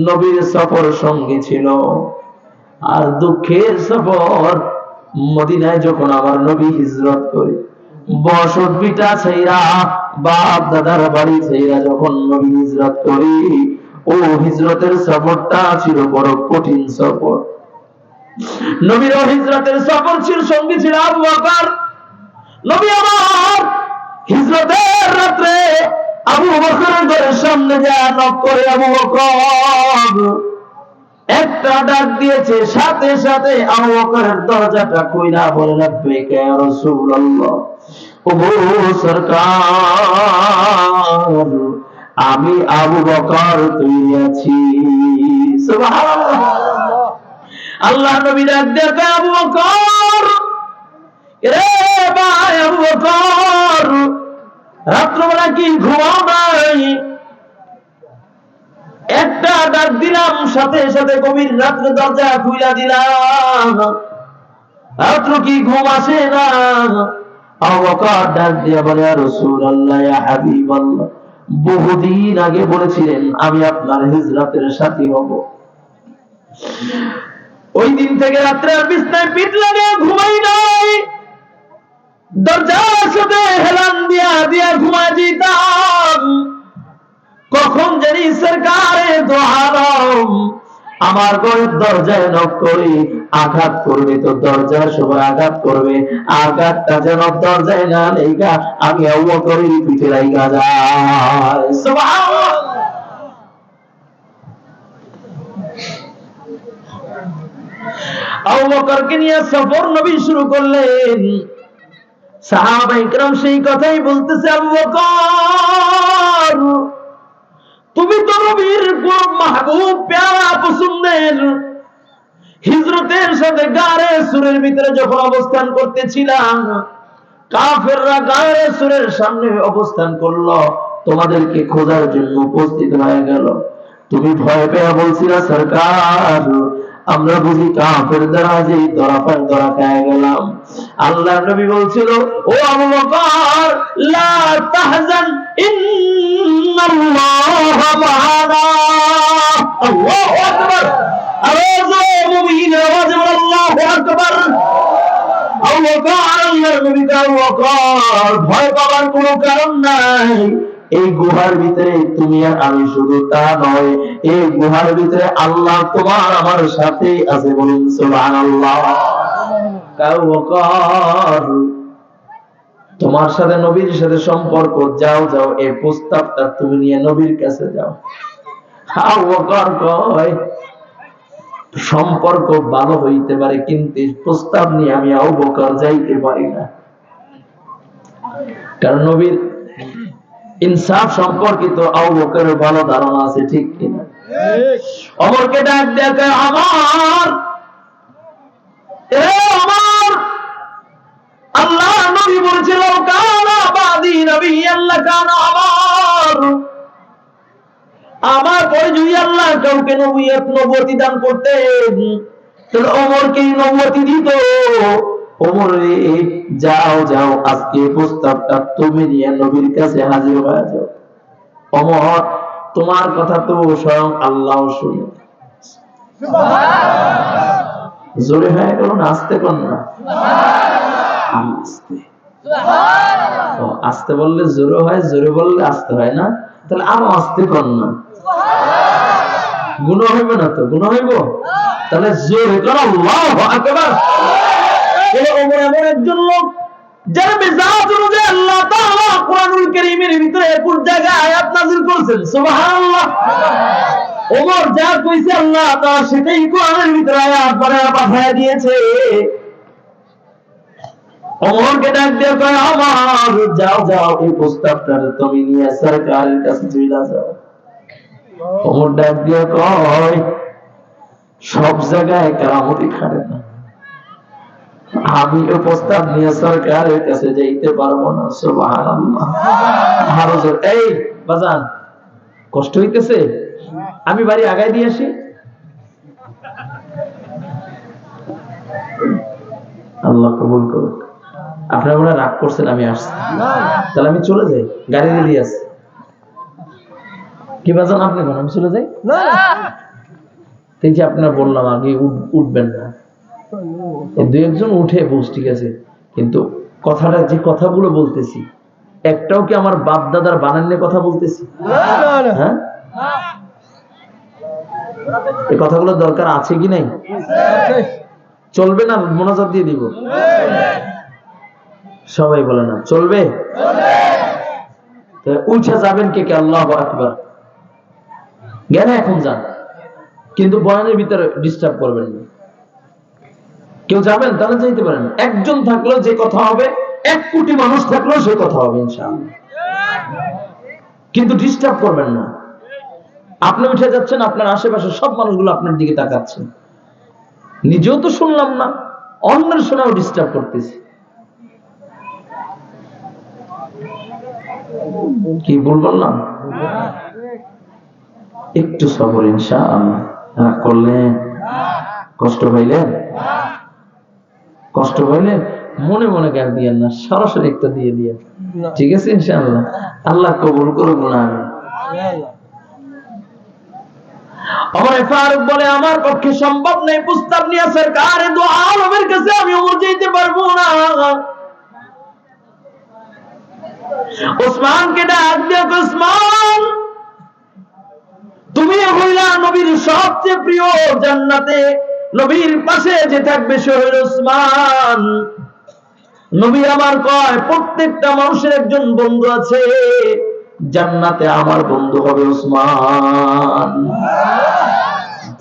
নবীর সফর সঙ্গী ছিল। আর দুঃখের সফর, মদিনায় যখন আমার নবী হিজরত করে বসত ভিটা ছেড়া, বাপ দাদার বাড়ি ছেড়া যখন নবী হিজরত করে, ও হিজরতের সফরটা ছিল বড় কঠিন সফর। নবীর হিজরতের সফর ছিল, সঙ্গী ছিল আবু বকর। নবী আমার হিজরতের রাত্রে আবু বকরের ঘরের সামনে যায় নক করে, আবু বকর একটা ডাক দিয়েছে, সাথে সাথে আবু বকরের দরজাটা খুইলা বলে, লাব্বাইকা ইয়া রাসূলুল্লাহ। ওগো সরকার, আমি আবু বকর তৈরি আছি। সুবহানাল্লাহ। আল্লাহর নবী ডাক দিয়ে, আবু বকর, রে ভাই আবু বকর, রাত্রবেলা কি ঘুমাও নাই? একটা ডাক দিলাম, সাথে সাথে গভীর রাত্রে দরজা খুইলা দিলাম, রাত্র কি ঘুম আসে না? আবু বকর ডাক দিয়া বলে, ইয়া রাসূলুল্লাহ, ইয়া হাবিবাল্লাহ, বহুদিন আগে বলেছিলেন আমি আপনার হিজরতের সাথী হব। ওই দিন থেকে রাত্রে আর বিছনায় পিঠ লাগে ঘুমাই নাই, দরজার সাথে হেলান দিয়া দিয়া ঘুমাই যেতাম। কখন জানি সরকারে দো আলম আমার ঘরের দরজায় নক করি, আঘাত করবে তো দরজার সবাই আঘাত করবে, আঘাতটা যেন দরজায় না লেগা আমি আবু বকরের পিঠে লাগা যায়। সুবহানাল্লাহ। আবু বকরকে নিয়ে সফর নবী শুরু করলেন। সাহাবায়ে কেরাম সেই কথাই বলতেছে, আবু বকর তুমি তো নবীর খুব মাহবুব প্যারা পছন্দের, হিজরতের সাথে গারে সুরের ভিতরে যখন অবস্থান করতেছিলাম, কাফেররা গারে সুরের সামনে অবস্থান করলো, তোমাদেরকে খোঁজার জন্য উপস্থিত হয়ে গেল। তুমি ভয় পেয়ে বলছিলা, সরকার আমরা বুঝি কাফের দ্বারা যে ধরা খেয়ে গেলাম। আল্লাহর নবী বলছিল, ও আবু বকর লা তাহজান ইন্নাল্লাহা মা'ানা। আল্লাহু আকবার। আওয়াজে মুমিন, আওয়াজে আল্লাহু আকবার। আবু বকর আল্লাহর নবী আবু বকর ভয় পাওয়ার কোনো কারণ নাই। এই গুহার ভিতরে তুমি আর আমি, শুধু তা নয়, এই গুহার ভিতরে আল্লাহ তোমার আমার সাথে আছে, বলুন সুবহানাল্লাহ। আবু বকর তোমার সাথে নবীর সাথে সম্পর্ক, যাও যাও এই প্রস্তাবটা তুমি নিয়ে নবীর কাছে যাও। আবু বকর কয়, সম্পর্ক ভালো হইতে পারে কিন্তু প্রস্তাব নিয়ে আমি আবু বকর যাইতে পারি না। কারণ নবীর ইনসাফ সম্পর্কিত আবু বকরের ভালো ধারণা আছে, ঠিক কিনা? ওমরকে ডাক দেয়া, আমার আল্লাহ নবী বলেছিল, কানা বাদি নবিয়্যান লাকানা আমার পরে যদি আল্লাহ কাউকে নবুয়তি দান করতেন, তাহলে ওমরকে নবুয়তি দিত। ওমর রে, যাও যাও, আজকে প্রস্তাবটা তুমি নিয়ে নবীর কাছে হাজির হয়ে যাও। ওমর তোমার কথা তো স্বয়ং আল্লাহ শুনে। জোরে হয়ে গেল না আস্তে কোন না? আস্তে। আস্তে বললে জোরে হয়, জোরে বললে আস্তে হয় না? তাহলে আরো আস্তে কর না, গুনাহ হইবে না তো? গুনাহ হইব? তাহলে জোরে কর আল্লাহু আকবার। ওমর এমন একজন লোক যার মেজাজ অনুযায়ী আল্লাহ তাআলা কোরআনুল কারীমের ভিতরে 21 জায়গায় আয়াত নাযিল করেছেন। সুবহানাল্লাহ। ওমর যা কইছে আল্লাহ তাআলা সেটাই কোরআনের ভিতরে আয়াত বানায়া পাঠিয়ে দিয়েছে। ওমরকে ডাক দিয়ে কয়, আমার যাও যাও, এই প্রস্তাবটা তুমি নিয়ে সরকারের কাছে চলে যাও। ওমর ডাক দিয়ে কয়, সব জায়গায় কেরামতি খাটে না, আমি এই প্রস্তাব নিয়ে সরকারের কাছে যাইতে পারবো না। সুবহানাল্লাহ। এই বাজান কষ্ট হইতেছে, আমি বাড়ি আগায় দিয়ে আসি। আল্লাহ কবুল করুক। আপনারা মনে রাগ করছেন আমি আসছি, তাহলে আমি চলে যাই, গাড়ি রেডি আছে। কি বাজান আপনি কোন আমি চলে যাই? এই যে আপনার বললাম আগে উঠবেন না, দুই একজন উঠে বস, ঠিক আছে, কিন্তু কথাটা যে কথাগুলো বলতেছি একটাও কি আমার বাপ দাদার বানান্নে কথা বলতেছি? হ্যাঁ, এই কথাগুলো দরকার আছে কি নাই? চলবে না? মোনাজাত দিয়ে দিব। সবাই বলে না চলবে? উঠে যাবেন কে কে? আল্লাহু আকবার। জ্ঞানে এখন যান, কিন্তু বয়ানের ভিতরে ডিস্টার্ব করবেন না। কেউ যাবেন তাহলে যাইতে পারেন, একজন থাকলেও যে কথা হবে, 1 কোটি মানুষ থাকলেও সে কথা হবে ইনশাআল্লাহ, কিন্তু ডিস্টার্ব করবেন না। আপনি উঠে যাচ্ছেন, আপনার আশেপাশে সব মানুষগুলো আপনার দিকে তাকাচ্ছে, নিজেও তো শুনলাম না, অন্যের শোনাও ডিস্টার্ব করতেছি। কি ভুল বললাম? একটু সবর ইনশাআল্লাহ। রাগ করলেন? কষ্ট পাইলেন? কষ্ট পাইলে মনে মনে গাল দিয়েন না, সরাসরি একটা দিয়ে দিয়ে, ঠিক আছে ইনশাআল্লাহ। আল্লাহ কবুল করুক না। ওমর ফারুক বলে, আমার পক্ষে সম্ভব নেই, প্রস্তাব নিয়ে সরকারে দো আলমের কাছে আমি ওমর যেতে পারবো না। ওসমানকে ডাক দিয়ে, ওসমান তুমি হইলা নবীর সবচেয়ে প্রিয়, জান্নাতে নবীর পাশে যে থাকবে সে হইল উসমান। নবী আমার কয় প্রত্যেকটা মানুষের একজন বন্ধু আছে, জান্নাতে আমার বন্ধু হবে উসমান।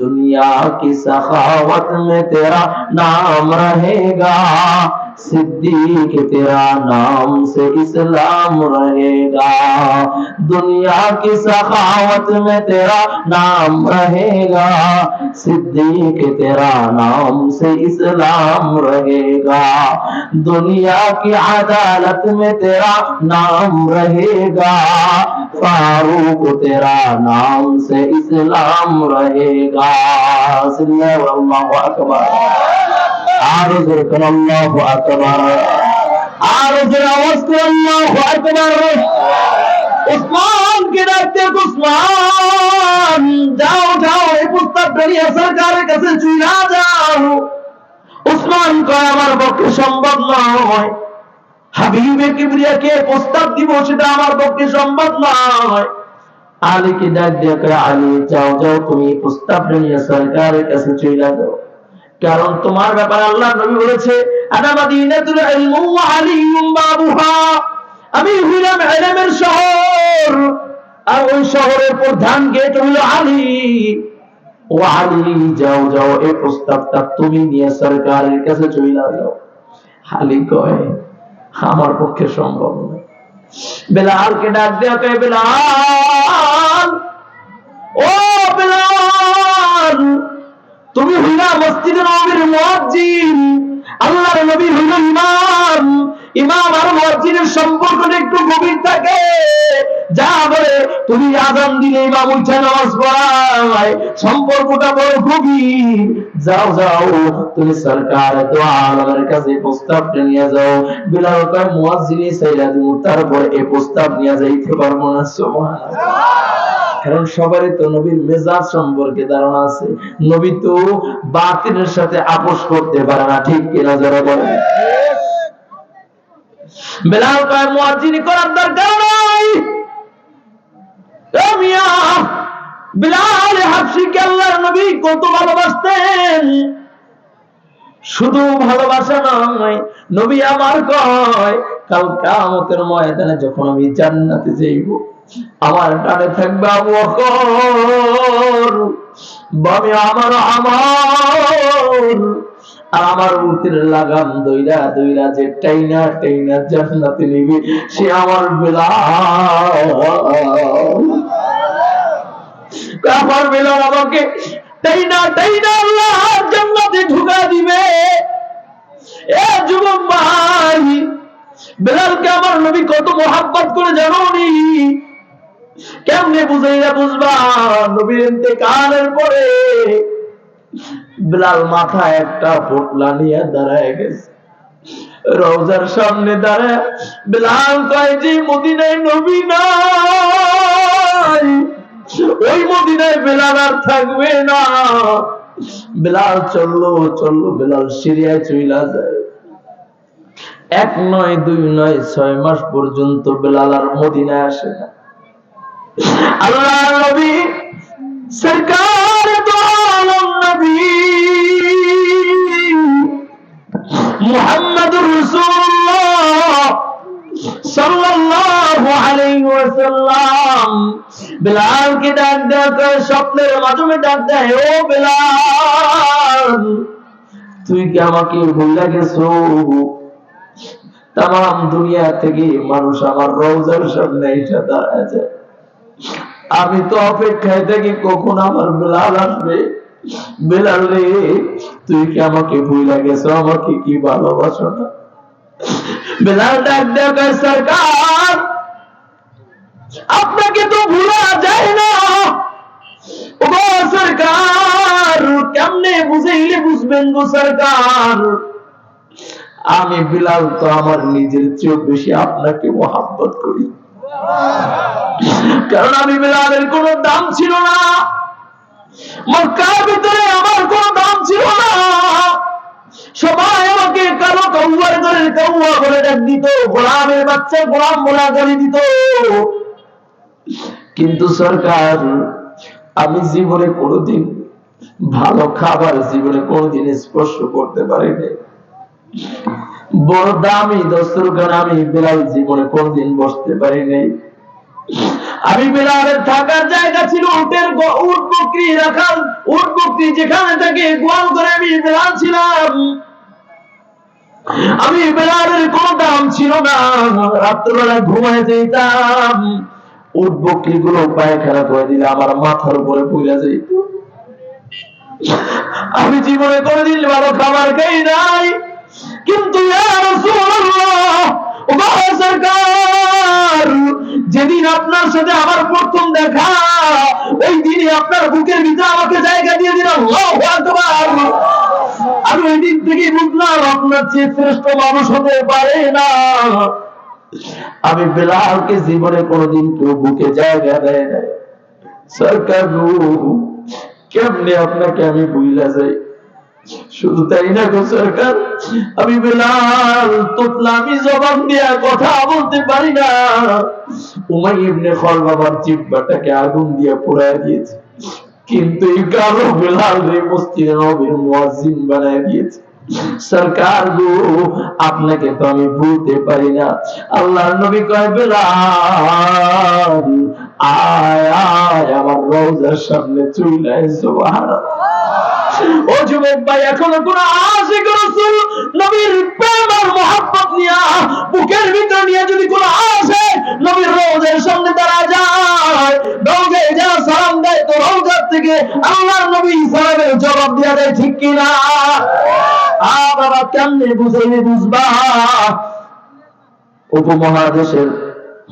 दुनिया की सखावत में तेरा नाम रहेगा, सिद्दीक तेरा नाम से इस्लाम रहेगा। दुनिया की सखावत में तेरा नाम रहेगा, सिद्दीक तेरा नाम से इस्लाम रहेगा। दुनिया की अदालत में तेरा नाम रहेगा, फारूक तेरा नाम से इस्लाम रहेगा। अल्लाहु अकबर। आरो जोर कर अल्लाहु अकबर, आरो जोर आवाज कर अल्लाहु अकबर। उस्मान के डाकते उस्मान जाओ जाओ এই প্রস্তাবটা নিয়ে সরকারের কাছে চলে যাও। উসমান কয় আমার পক্ষে সম্ভব নয়, হাবিবে কিবরিয়াকে প্রস্তাব দিব সেটা আমার পক্ষে সম্ভব নয়। আলীকে ডাক দিয়ে কয় আলী যাও যাও তুমি প্রস্তাব নিয়ে সরকারের কাছে চলে যাও, কারণ তোমার ব্যাপারে আল্লাহ নবী বলেছে আনা মাদিনাতুল ইলম ওয়া আলিয়ুম বাবুহা, আমি হইলাম ইলমের শহর আর ওই শহরের প্রধান গেট হলো আলী। ও আলী যাও যাও এই প্রস্তাবটা তুমি নিয়ে সরকারের কাছে চলে যাও। আলী কয় আমার পক্ষে সম্ভব নয়। বেলালকে ডাক দেয়া কয় বেলাল, ও বেলাল তুমি হইলা মসজিদে নববীর মুয়াজ্জিন, আল্লাহর নবী হইল ইমাম। ইমাম আর মুয়াজ্জিনের সম্পর্ক একটু গভীর থাকে, যা বলে তুমি আযান দিলে ইমাম উঠে নামাজ পড়ায়, সম্পর্কটা বড় গভীর। যাও যাও তুমি সরকার দো আলমের কাছে প্রস্তাবটা নিয়ে যাও। বিলাল কয় মুয়াজ্জিনই চাইলা দিব, তারপর এই প্রস্তাব নিয়ে যাইতে পারবো না। সুবহানাল্লাহ। কারণ সবারই তো নবীর মেজাজ সম্পর্কে ধারণা আছে, নবী তো বাতিলের সাথে আপোষ করতে পারে না, ঠিক কিনা যারা বলে। বেলাল কয় মুয়াজ্জিনি করার দরকার নাই। বিলাল হাবশিকে আল্লাহর নবী কত ভালোবাসতেন, শুধু ভালোবাসা নয়, নবী আমার কয় কাল কিয়ামতের ময়দানে যখন আমি জান্নাতে যাইব, আমার ডানে থাকবে আবু বকর, বামে আমার আমর, আর আমার উটের লাগাম দইরা দইরা যে টাইনা টাইনা জান্নাতে নিবে সে আমার বেলাল। আমার বেলাল আমাকে টাইনা টাইনা আল্লাহ জান্নাতে ঢুকা দিবে। এ যুবক ভাই, বেলালকে আমার নবী কত মোহাব্বত করে জানো নি? কেমনে বুঝাইয়া বুঝবা? নবীর ইন্তেকালের পরে বেলাল মাথায় একটা পোটলা নিয়ে দাঁড়ায় গেছে, রওজার সামনে দাঁড়ায় বেলাল কয় যে মদিনায় নবী নাই, ওই মদিনায় বেলাল আর থাকবে না। বেলাল চললো চললো, বেলাল সিরিয়ায় চইলা যায়। 1 নয় 2 নয় 6 মাস পর্যন্ত বেলাল আর মদিনায় আসে না। আল্লাহর নবী সরকার দো আলম নবী মুহাম্মদুর রাসূলুল্লাহ সাল্লাল্লাহু আলাইহি ওয়াসাল্লাম বেলালকে ডাক দেয়, স্বপ্নের মাধ্যমে ডাক দেয়, ও বেলাল তুই কি আমাকে ভুলে গেছো? তাম দুনিয়া থেকে মানুষ আমার রওজার সামনে এসে দাঁড়ায় যায়, আমি তো অপেক্ষায় থাকি কখন আমার বেলাল আসবে। বেলাল রে তুই কি আমাকে ভুলে গেছো? আমাকে কি ভালোবাসো না? বেলাল ডাক দেয়, সরকার আপনাকে তো ভুলা যায় না। ও সরকার কেমনে বুঝাইলে বুঝবেন গো সরকার? আমি বেলাল তো আমার নিজের চেয়ে বেশি আপনাকে মোহাব্বত করি, কারণ আমি বেলালের কোনো দাম ছিল না, মক্কার ভিতরে আমার কোনো দাম ছিল না। সবাই আমাকে কালো কাউয়ার ধরে কাউয়া বলে ডাক দিত, গোলামের বাচ্চা গোলাম বলা গালি দিত। কিন্তু সরকার আমি জীবনে কোনোদিন ভালো খাবার জীবনে কোনোদিন স্পর্শ করতে পারিনি। বড় দামি দস্তরখানে আমি বেলাল জীবনে কোনদিন বসতে পারি নাই। আমি বেলালের থাকার জায়গা ছিল উট বকরি রাখাল, উট বকরি যেখানে থাকে গোয়াল করে আমি বেলাল ছিলাম। আমি বেলালের কোনো দাম ছিল না, রাত্রবেলা ঘুমায় যেতাম, উট বকরি গুলো পায়খানা করে দিলে আমার মাথার উপরে পড়ে যেত। আমি জীবনে কোনদিন ভালো খাবার খাই নাই, কিন্তু সরকার যেদিন আপনার সাথে আমার প্রথম দেখা, ওই দিনই আপনার বুকের ভিতরে আমাকে জায়গা দিয়ে দিলাম। আমি ওই দিন থেকে বুঝলাম আপনার চেয়ে শ্রেষ্ঠ মানুষ হতে পারে না। আমি বেলালকে জীবনে কোনোদিন কেউ বুকে জায়গা দেয় নাই। সরকার কেমনে আপনাকে আমি ভুইলা যাই। শুধু তাই না গো সরকার, আমি বেলাল তোতলা, আমি জবান দিয়া কথা বলতে পারি না। উমাইয়া ইবনে খালদ বাবার জিহ্বাটাকে আগুন দিয়ে পোড়ায় দিয়েছে, কিন্তু এই কালো বেলাল রে মসজিদে নববীর মুয়াজ্জিন বানায় দিয়েছে। সরকার গো, আপনাকে তো আমি ভুলতে পারি না। আল্লাহর নবী কয় বেলাল আয় আয় আমার রওজার সামনে চলে আয়। সুবহানাল্লাহ। ও যুবক ভাই, এখনো কোন আশিক রাসূল নবীর প্রেম আর মহব্বত নিয়ে বুকের ভিতর নিয়ে যদি কোন আশিক নবীর রওজার সামনে দাঁড়ায় যায়, রওজায় যা সালাম দেয়, তো রওজার থেকে আল্লাহর নবী সালামের জবাব দেয়া দেয়, ঠিক কিনা? বাবা কেমনে বুঝাইলে বুঝবা? উপমহাদেশের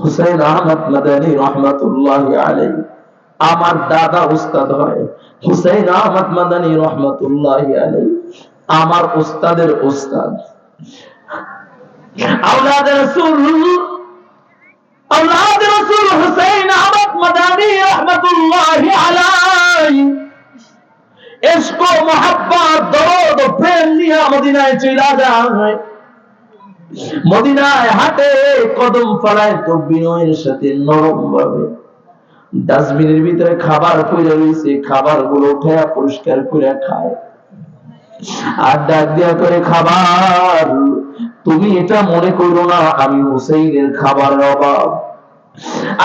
হুসাইন আহমদ মাদানী রহমাতুল্লাহি আলাইহি আমার দাদা উস্তাদ হয়। হুসাইন আহমদ মাদানী রহমাতুল্লাহি আলাইহি আমার উস্তাদের উস্তাদ। আওলাদ রাসূল হুসাইন আহমদ মাদানী রহমাতুল্লাহি আলাইহি ইশক ও মোহাব্বত, দরদ ও প্রেম নিয়ে মদিনায় চলে যায়। মদিনায় হাঁটে, কদম ফলায় তো বিনয়ের সাথে নরম ভাবে। ডাস্টবিনের ভিতরে খাবার পড়ে রয়েছে, খাবার গুলো উঠে পরিষ্কার করে খায়। আর ডাক দেয়া করে, খাবার তুমি এটা মনে করো না আমি হুসাইনের খাবারের অভাব।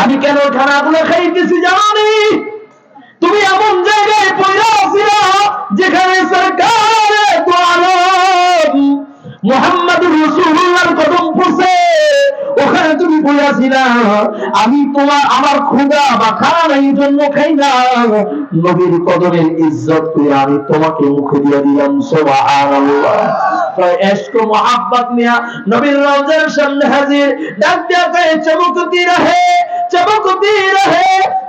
আমি কেন খানাগুলো খাইতেছি জানি? তুমি এমন জায়গায় পড়ে আছিলা যেখানে সরকার দু আলম মুহাম্মদুর রাসূলুল্লাহর কদম পড়ছে, ওখানে তুমি বলেছিলা আমি তোমার আমার ক্ষুধা বা খানা নাই জন্য খাই না, নবীর কদমের ইজ্জত করে আমি তোমাকে মুখে দিয়ে দিলাম। সুবহানাল্লাহ। इश्क मोहब्बत मिया नबी रोज़े सामने हाजिर, डाक दिया करे चमकती रहे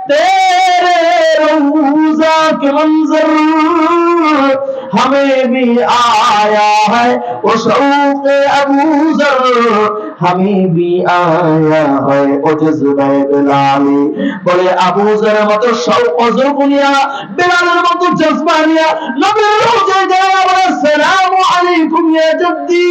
तेरे रोज़ा के मंजर, हमें भी आया है वो शौक़ अबू ज़र, हमें भी आया है वो जज़्बा बिलाली। बोले अबू ज़र मत शौक़ ज़ौक़ निया, बिलाल मत जज़्बा निया, नबी रोज़े गया बोले सलाम अलैकुम या जद्दी।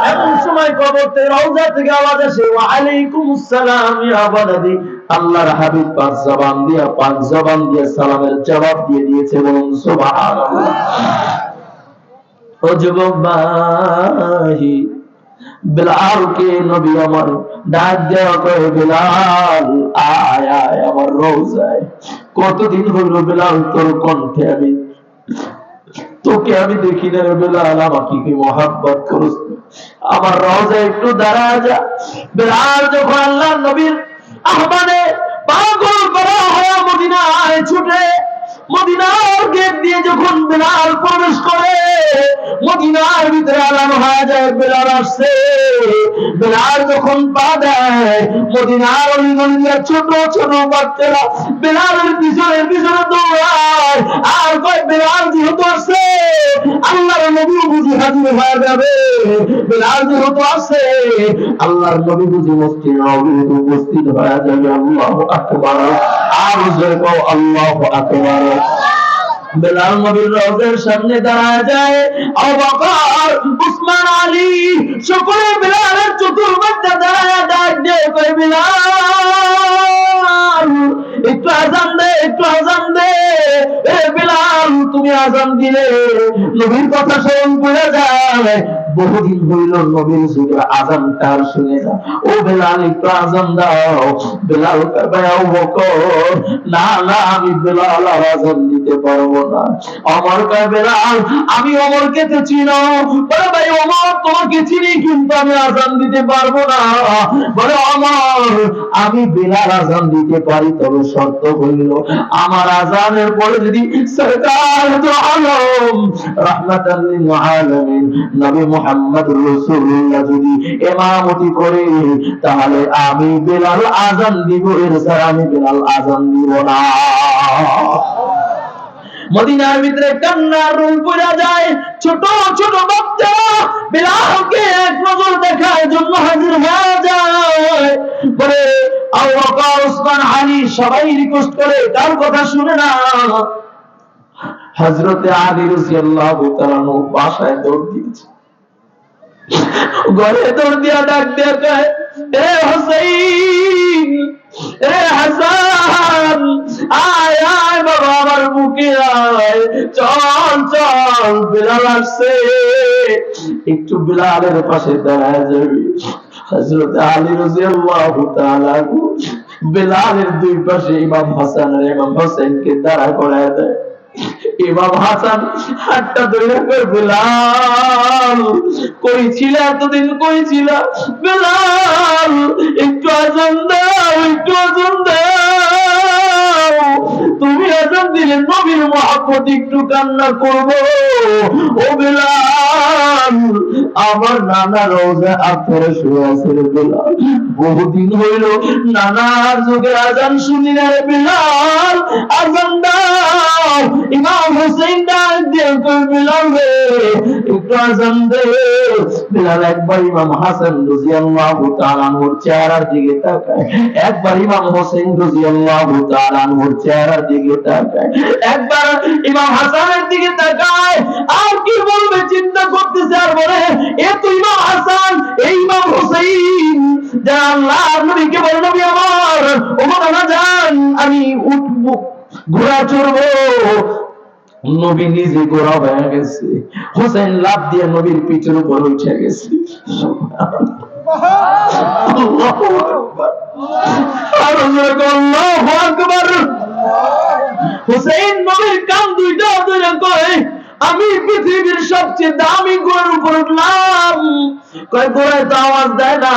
এমন সময় কবরতে রওজা থেকে আওয়াজ আসে, ওয়া আলাইকুমুস সালাম ইয়া ওয়ালাদি। আল্লাহর হাবিব পাঁচ জবান দিয়ে সালামের জবাব দিয়ে দিয়েছে, বলুন সুবহানাল্লাহ। ও যুবক ভাই, বেলালকে নবী আমার ডাক দেওয়া করে, বেলাল আয় আয় আমার রওজায়। কতদিন হইল বেলাল তোর কণ্ঠে আমি তোকে আমি দেখি না রে বেলাল, আমাকে কি মহব্বত করিস, আমার রওজায় একটু দাঁড়া যা। বেলাল যখন আল্লাহর নবীর আহ্বানে পাগল করা হয়ে মদিনায় ছুটে, মদিনার গেট দিয়ে যখন বেলাল প্রবেশ করে, মদিনার ভিতরে আলান হয়ে যায় বেলাল আসছে। বেলাল যখন পা দেয়, মদিনার অলিগলি দিয়ে ছোট ছোট বাচ্চারা বেলালের পিছনে পিছনে দৌড়ায়, আর কয় বেলাল যেহেতু আসছে আল্লাহর নবী বুঝি হাজির হয়ে যাবে, বেলাল যেহেতু আসছে আল্লাহর নবী বুঝি মসজিদে নববীতে উপস্থিত হয়ে যাবে। আল্লাহু আকবার। আর জোরে কও আল্লাহু আকবার। বেলাল নবীর রওজার সামনে দাঁড়ায় যায়, আবু বকর, উসমান, আলী সকলে বেলালের চতুর্পাশে দাঁড়ায় ডাক দিয়ে কয়, বেলাল বিলাল একটু আজান দে, একটু আজান দে। এ বিলাল তুমি আজান দিলে নবীর কথা স্মরণ করে যায়। বহুদিন হইল নবীর যুগে আজানটা আর শুনে না। ও বিলাল একটু আজান দাও। বিলাল কয় আবু বকর, না না আমি বিলাল আর আজান দিতে পারবো না। ওমর কয় বিলাল আমি ওমরকে তো চিনো। বলে ভাই ওমর তোমাকে চিনি কিন্তু আমি আজান দিতে পারবো না। বলে ওমর আমি বিলাল আজান দিতে পারি, তবে শর্ত হইল আমার আজানের পরে যদি সরকার তো আলম রাহমাতাল লিল আলামিন নবী মুহাম্মদ রাসূলুল্লাহ যদি ইমামতি করে তাহলে আমি বিলাল আজান দিব, এছাড়া আমি বিলাল আজান দিব না। মদিনার ভিতরে কান্নার রোল পড়া যায়। ছোট ছোট বাচ্চারা বিলালকে এক নজর দেখার জন্য হাজির হয়ে যায়। বলে আবু বকর, ওসমান, আলী সবাই রিকোয়েস্ট করে তার কথা শুনে না। হযরতে আলী রাদিয়াল্লাহু তাআলা বাসায় দৌড় দিয়েছে। ঘরে দৌড় দিয়া ডাক দিয়া কয়, এ হুসাইন, এ হাসান, আয় আয় বাবা আমার বুকে আয়, চল চল বিলাল আসছে, একটু বিলালের পাশে দাঁড়ায় যাবি। হযরত আলী রাদিয়াল্লাহু তাআলা বিলালের দুই পাশে ইমাম হাসান আর ইমাম হোসেনকে দাঁড়া করায় দেয়। ইমাম হাসান হাতটা ধরে কই বিলাল কই ছিল এতদিন, কই ছিল বিলাল, একটু আজান দাও, একটু আজান দাও। তুমি আজান দিলে নবীর মহব্বত একটু কান্না করব। ও বিলাল আমার নানা রোজা আফরে শুয়ে আছে রে বিলাল, বহুদিন হইল নানার যুগে আজান শুনি না রে বিলাল, আজান দাও। ইমাম হোসেন ডাক দিয়ে কই বিলাল রে একটু আজান দে। বিলাল একবার ইমাম হাসান রাদিয়াল্লাহু তাআলা আনহুর চেহারার দিকে তাকায়, একবার ইমাম হোসেন রাদিয়াল্লাহু তাআলা আনহুর চেহারার দিকে তাকায়, একবার ইমাম হাসানের দিকে তাকায়। আর কি বলবে চিন্তা করতেছে, আর বলে এ তো ইমাম হাসান, এই ইমাম হোসেন যারা আল্লাহর নবীকে বলে নবী আমার ওমর না যান আমি উঠবো ঘোড়া চড়বো। নবী নিজে ঘোড়া হয়ে গেছে, হোসেন লাফ দিয়ে নবীর পিঠের উপর উঠে গেছে। আল্লাহু আকবার, আল্লাহু আকবার। হোসেন নবীর কান দুইটা ধরে কয় আমি পৃথিবীর সবচেয়ে দামি ঘোড়ার উপর উঠলাম। কয় ঘোড়ায় তো আওয়াজ দেয় না।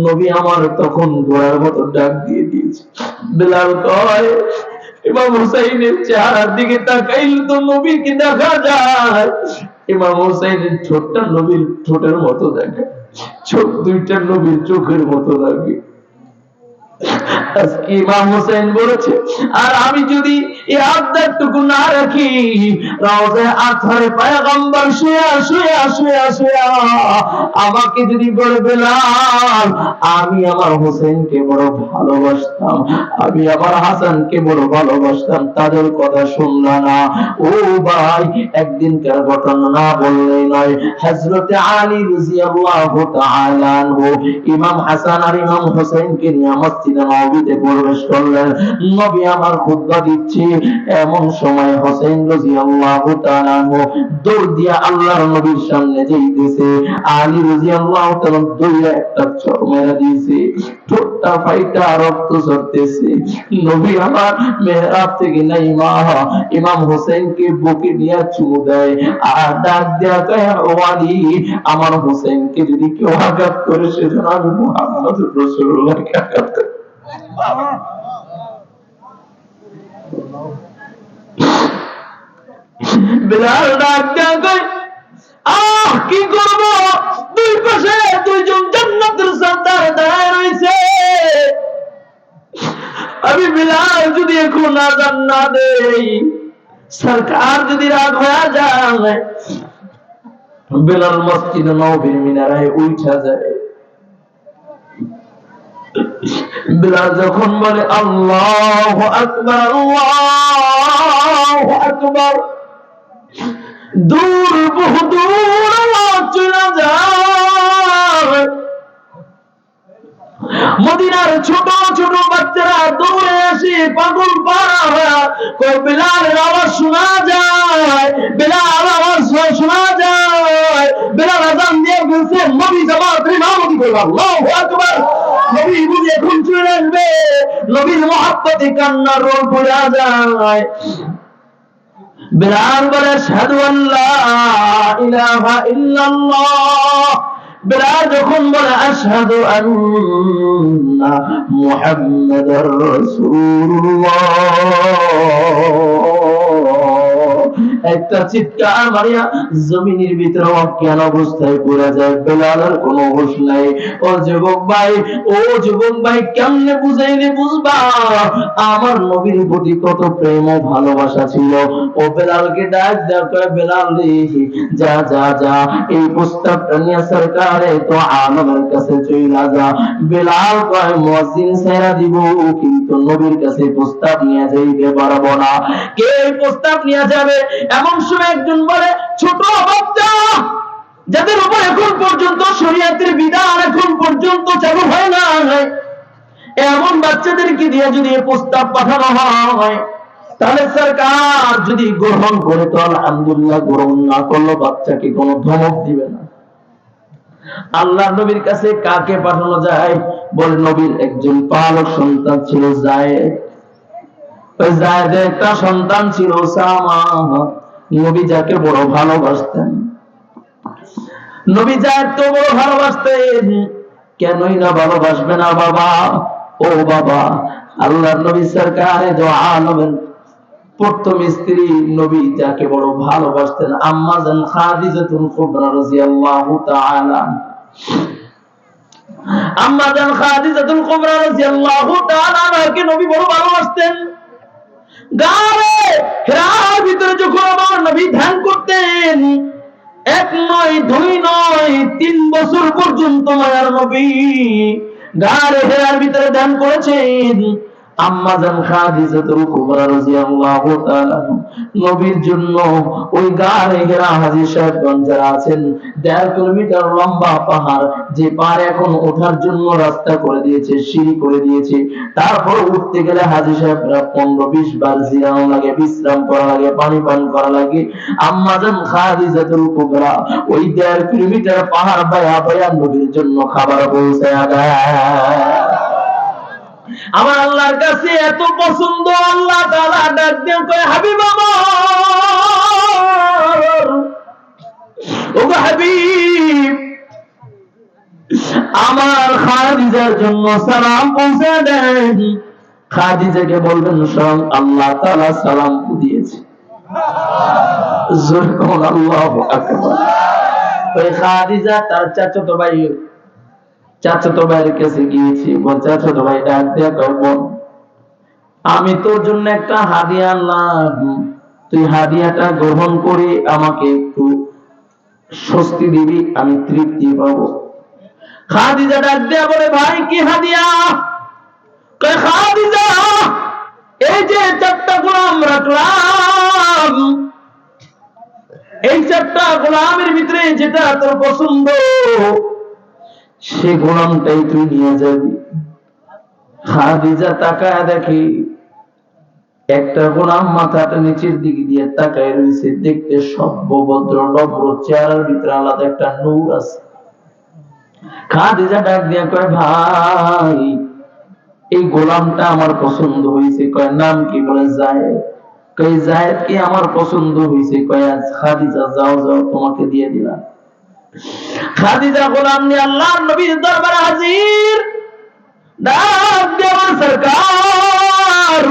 নবী আমার তখন ঘোড়ার মতো ডাক দিয়ে দিয়েছে। বিলাল কয় ইমাম হুসাইনের চেহারার দিকে তাকাইলে তো নবীকে দেখা যায়। ইমাম হুসাইনের ঠোঁটটা নবীর ঠোঁটের মতো দেখে, চোখ দুইটা নবীর চোখের মতো লাগে। আজকে ইমাম হোসেন বলেছে আর আমি যদি এই আদরটুকু না রাখি, রওজা আতহারে পয়গম্বর শুয়া শুয়া শুয়া শুয়া আমাকে যদি বলে বিলাল আমি আমার হোসেনকে বড় ভালোবাসতাম, আমি আমার হাসানকে বড় ভালোবাসতাম, তাদের কথা শুনলা না। ও ভাই একদিনকার ঘটনা না বললেই নয়। হযরতে আলী রাদিয়াল্লাহু তাআলা আনহু ইমাম হাসান আর ইমাম হোসেনকে নিয়ে মসজিদে নববীতে প্রবেশ করলেন। নবী আমার খুতবা দিচ্ছে, এমন সময় হোসেন রাদিয়াল্লাহু তাআলা আনহু দৌড় দিয়ে আল্লাহর নবীর সামনে যাইতেছে। আলী রাদিয়াল্লাহু তাআলা দৌড়ে একটা চড় মেরে দিয়েছে, ঠোঁটটা ফাইটা রক্ত ঝরতেছে। নবী আমার মেহরাব থেকে নাইমা ইমাম হোসেনকে বুকে নিয়ে চুমু দেয় আর ডাক দেয়া কয় ও আলী আমার হোসেনকে যদি কেউ আঘাত করে সেজন্য আমি মুহাম্মদ রাসূলুল্লাহকে আঘাত করি। বিলাল ডাক দেয়া কয় কি করব, দুই পাশে দুইজন জান্নাতের সর্দার দাঁড়ায় রয়েছে, আমি বিলাল যদি এখন আযান না দেই সরকার যদি রাগ হয়ে যায়, বিলাল মসজিদ নববীর মিনারায় উঠা যায়। বিলাল যখন বলে আল্লাহু আকবার আল্লাহু আকবার, দূর বহু দূর আওয়াজ চলে যায়। মদিনার ছোট ছোট বাচ্চারা দৌড়ে আসে পাগল পাড়া হয়ে কই বিলালের আওয়াজ শোনা যায়, বিলাল আওয়াজ শোনা যায়। বিলাল আযান দিয়ে বলছে নবী জামাত ইমামতি করবে, আল্লাহু আকবার। নবী বুঝে এখন চলে আসবে, নবীর মহব্বতে কান্নার রোল পড়ে যায়। বিলাল বলে আশহাদু আল্লা ইলাহা ইল্লাল্লাহ। বিলাল যখন বলে আশহাদু আন্না মুহাম্মাদার রাসূলুল্লাহ, একটা চিৎকার মারিয়া জমিনের ভিতরে অজ্ঞান অবস্থায় পড়ে যায়। বেলালের কোনো হুঁশ নাই। ও যুবক ভাই কেমনে বুঝাইলে বুঝবা আমার নবীর প্রতি কত প্রেম ও ভালোবাসা ছিল। ও বেলালকে ডাক দেওয়া করে, বেলাল রে যা যা যা, এই প্রস্তাবটা নিয়ে সরকারে তো আলমের কাছে চইলা যা। বেলাল কয় মুয়াজ্জিন ছেড়া দিব, কিন্তু নবীর কাছে প্রস্তাব নিয়ে যাইতে পারবো না। কে প্রস্তাব নিয়ে যাবে? এমন সময় একজন বলে ছোট বাচ্চা যাদের উপর এখন পর্যন্ত শরীয়তের বিধান এখন পর্যন্ত চালু হয় না, এমন বাচ্চাদেরকে দিয়ে যদি প্রস্তাব পাঠানো হয় তাহলে সরকার যদি গ্রহণ করে তো আলহামদুলিল্লাহ, গ্রহণ না করলে বাচ্চাকে কোনো ধমক দিবে না। আল্লাহ নবীর কাছে কাকে পাঠানো যায়? বলে নবীর একজন পালক সন্তান ছিল যায়েদ। ওই যায়েদের একটা সন্তান ছিল উসামা। নবী যাকে বড় ভালোবাসতেন, নবী যায়েদ তো বড় ভালোবাসতেন, কেনই না ভালোবাসবে না বাবা। ও বাবা, আল্লাহর নবী সরকারে দো আলমের প্রথম স্ত্রী নবী যাকে বড় ভালোবাসতেন আম্মা জান খাদিজাতুল কুবরা রাদিয়াল্লাহু তাআলা। আম্মা জান খাদিজাতুল কুবরা রাদিয়াল্লাহু তাআলা কে নবী বড় ভালোবাসতেন। গারে হিরার ভিতরে যখন আমার নবী ধ্যান করতেন, এক নয় দুই নয় 3 বছর পর্যন্ত মায়ার নবী গারে হিরার ভিতরে ধ্যান করেছেন। আম্মা জান খাদিজাতুল কুবরা রাদিয়াল্লাহু তাআলা নবীর জন্য ওই গারে হিরা হাজী সাহেবগঞ্জ যারা আছেন 1.5 কিলোমিটার লম্বা পাহাড়, যে পাহাড় এখন ওঠার জন্য রাস্তা করে দিয়েছে, সিঁড়ি করে দিয়েছে। তারপর উঠতে গেলে হাজী সাহেবরা 15-20 বার জিরানো লাগে, বিশ্রাম করা লাগে, পানি পান করা লাগে। আম্মা জান খাদিজাতুল কুবরা ওই 1.5 কিলোমিটার পাহাড় বায়া বায়া নবীর জন্য খাবার পৌঁছায়া দেয়। আমার আল্লাহর কাছে এত পছন্দ, আল্লাহ তাআলা ডাক দিয়ে কয় হাবিব আমার, ওগো হাবিব আমার খাদিজার জন্য সালাম পৌঁছে দেন। খাদিজাকে বলবেন স্বয়ং আল্লাহ তাআলা সালাম দিয়েছে। জোরে কোন আল্লাহু আকবার। ওই খাদিজা তার চাচাতো ভাইয়ের কাছে গিয়েছি, চাচাতো ভাই ডাক দিয়ে কয় বোন, আমি তোর জন্য একটা হাদিয়া আনলাম, তুই হাদিয়াটা গ্রহণ করে আমাকে একটু স্বস্তি দিবি, আমি তৃপ্তি পাবো। খাদিজা ডাক দিয়ে বলে ভাই কি হাদিয়া? কয় খাদিজা এই যে 4টা গোলাম রাখলাম, এই 4টা গোলামের ভিতরে যেটা তোর পছন্দ সে গোলামটাই তুই নিয়ে যাবি। খাদিজা তাকায় দেখি একটা গোলাম মাথাটা নিচের দিকে দিয়ে তাকায় রয়েছে, দেখতে সভ্য ভদ্র নম্র, চেহারার ভিতরে আলাদা একটা নূর আছে। খাদিজা ডাক দিয়ে কয় ভাই এই গোলামটা আমার পছন্দ হয়েছে। কয় নাম কি? বলে যায়েদ। কয় যায়েদ কি আমার পছন্দ হয়েছে? কয় খাদিজা যাও যাও তোমাকে দিয়ে দিলাম। খাদিজা গোলাম নিয়ে আল্লাহর নবীর দরবারে হাজির। ডাক দিয়ে সরকার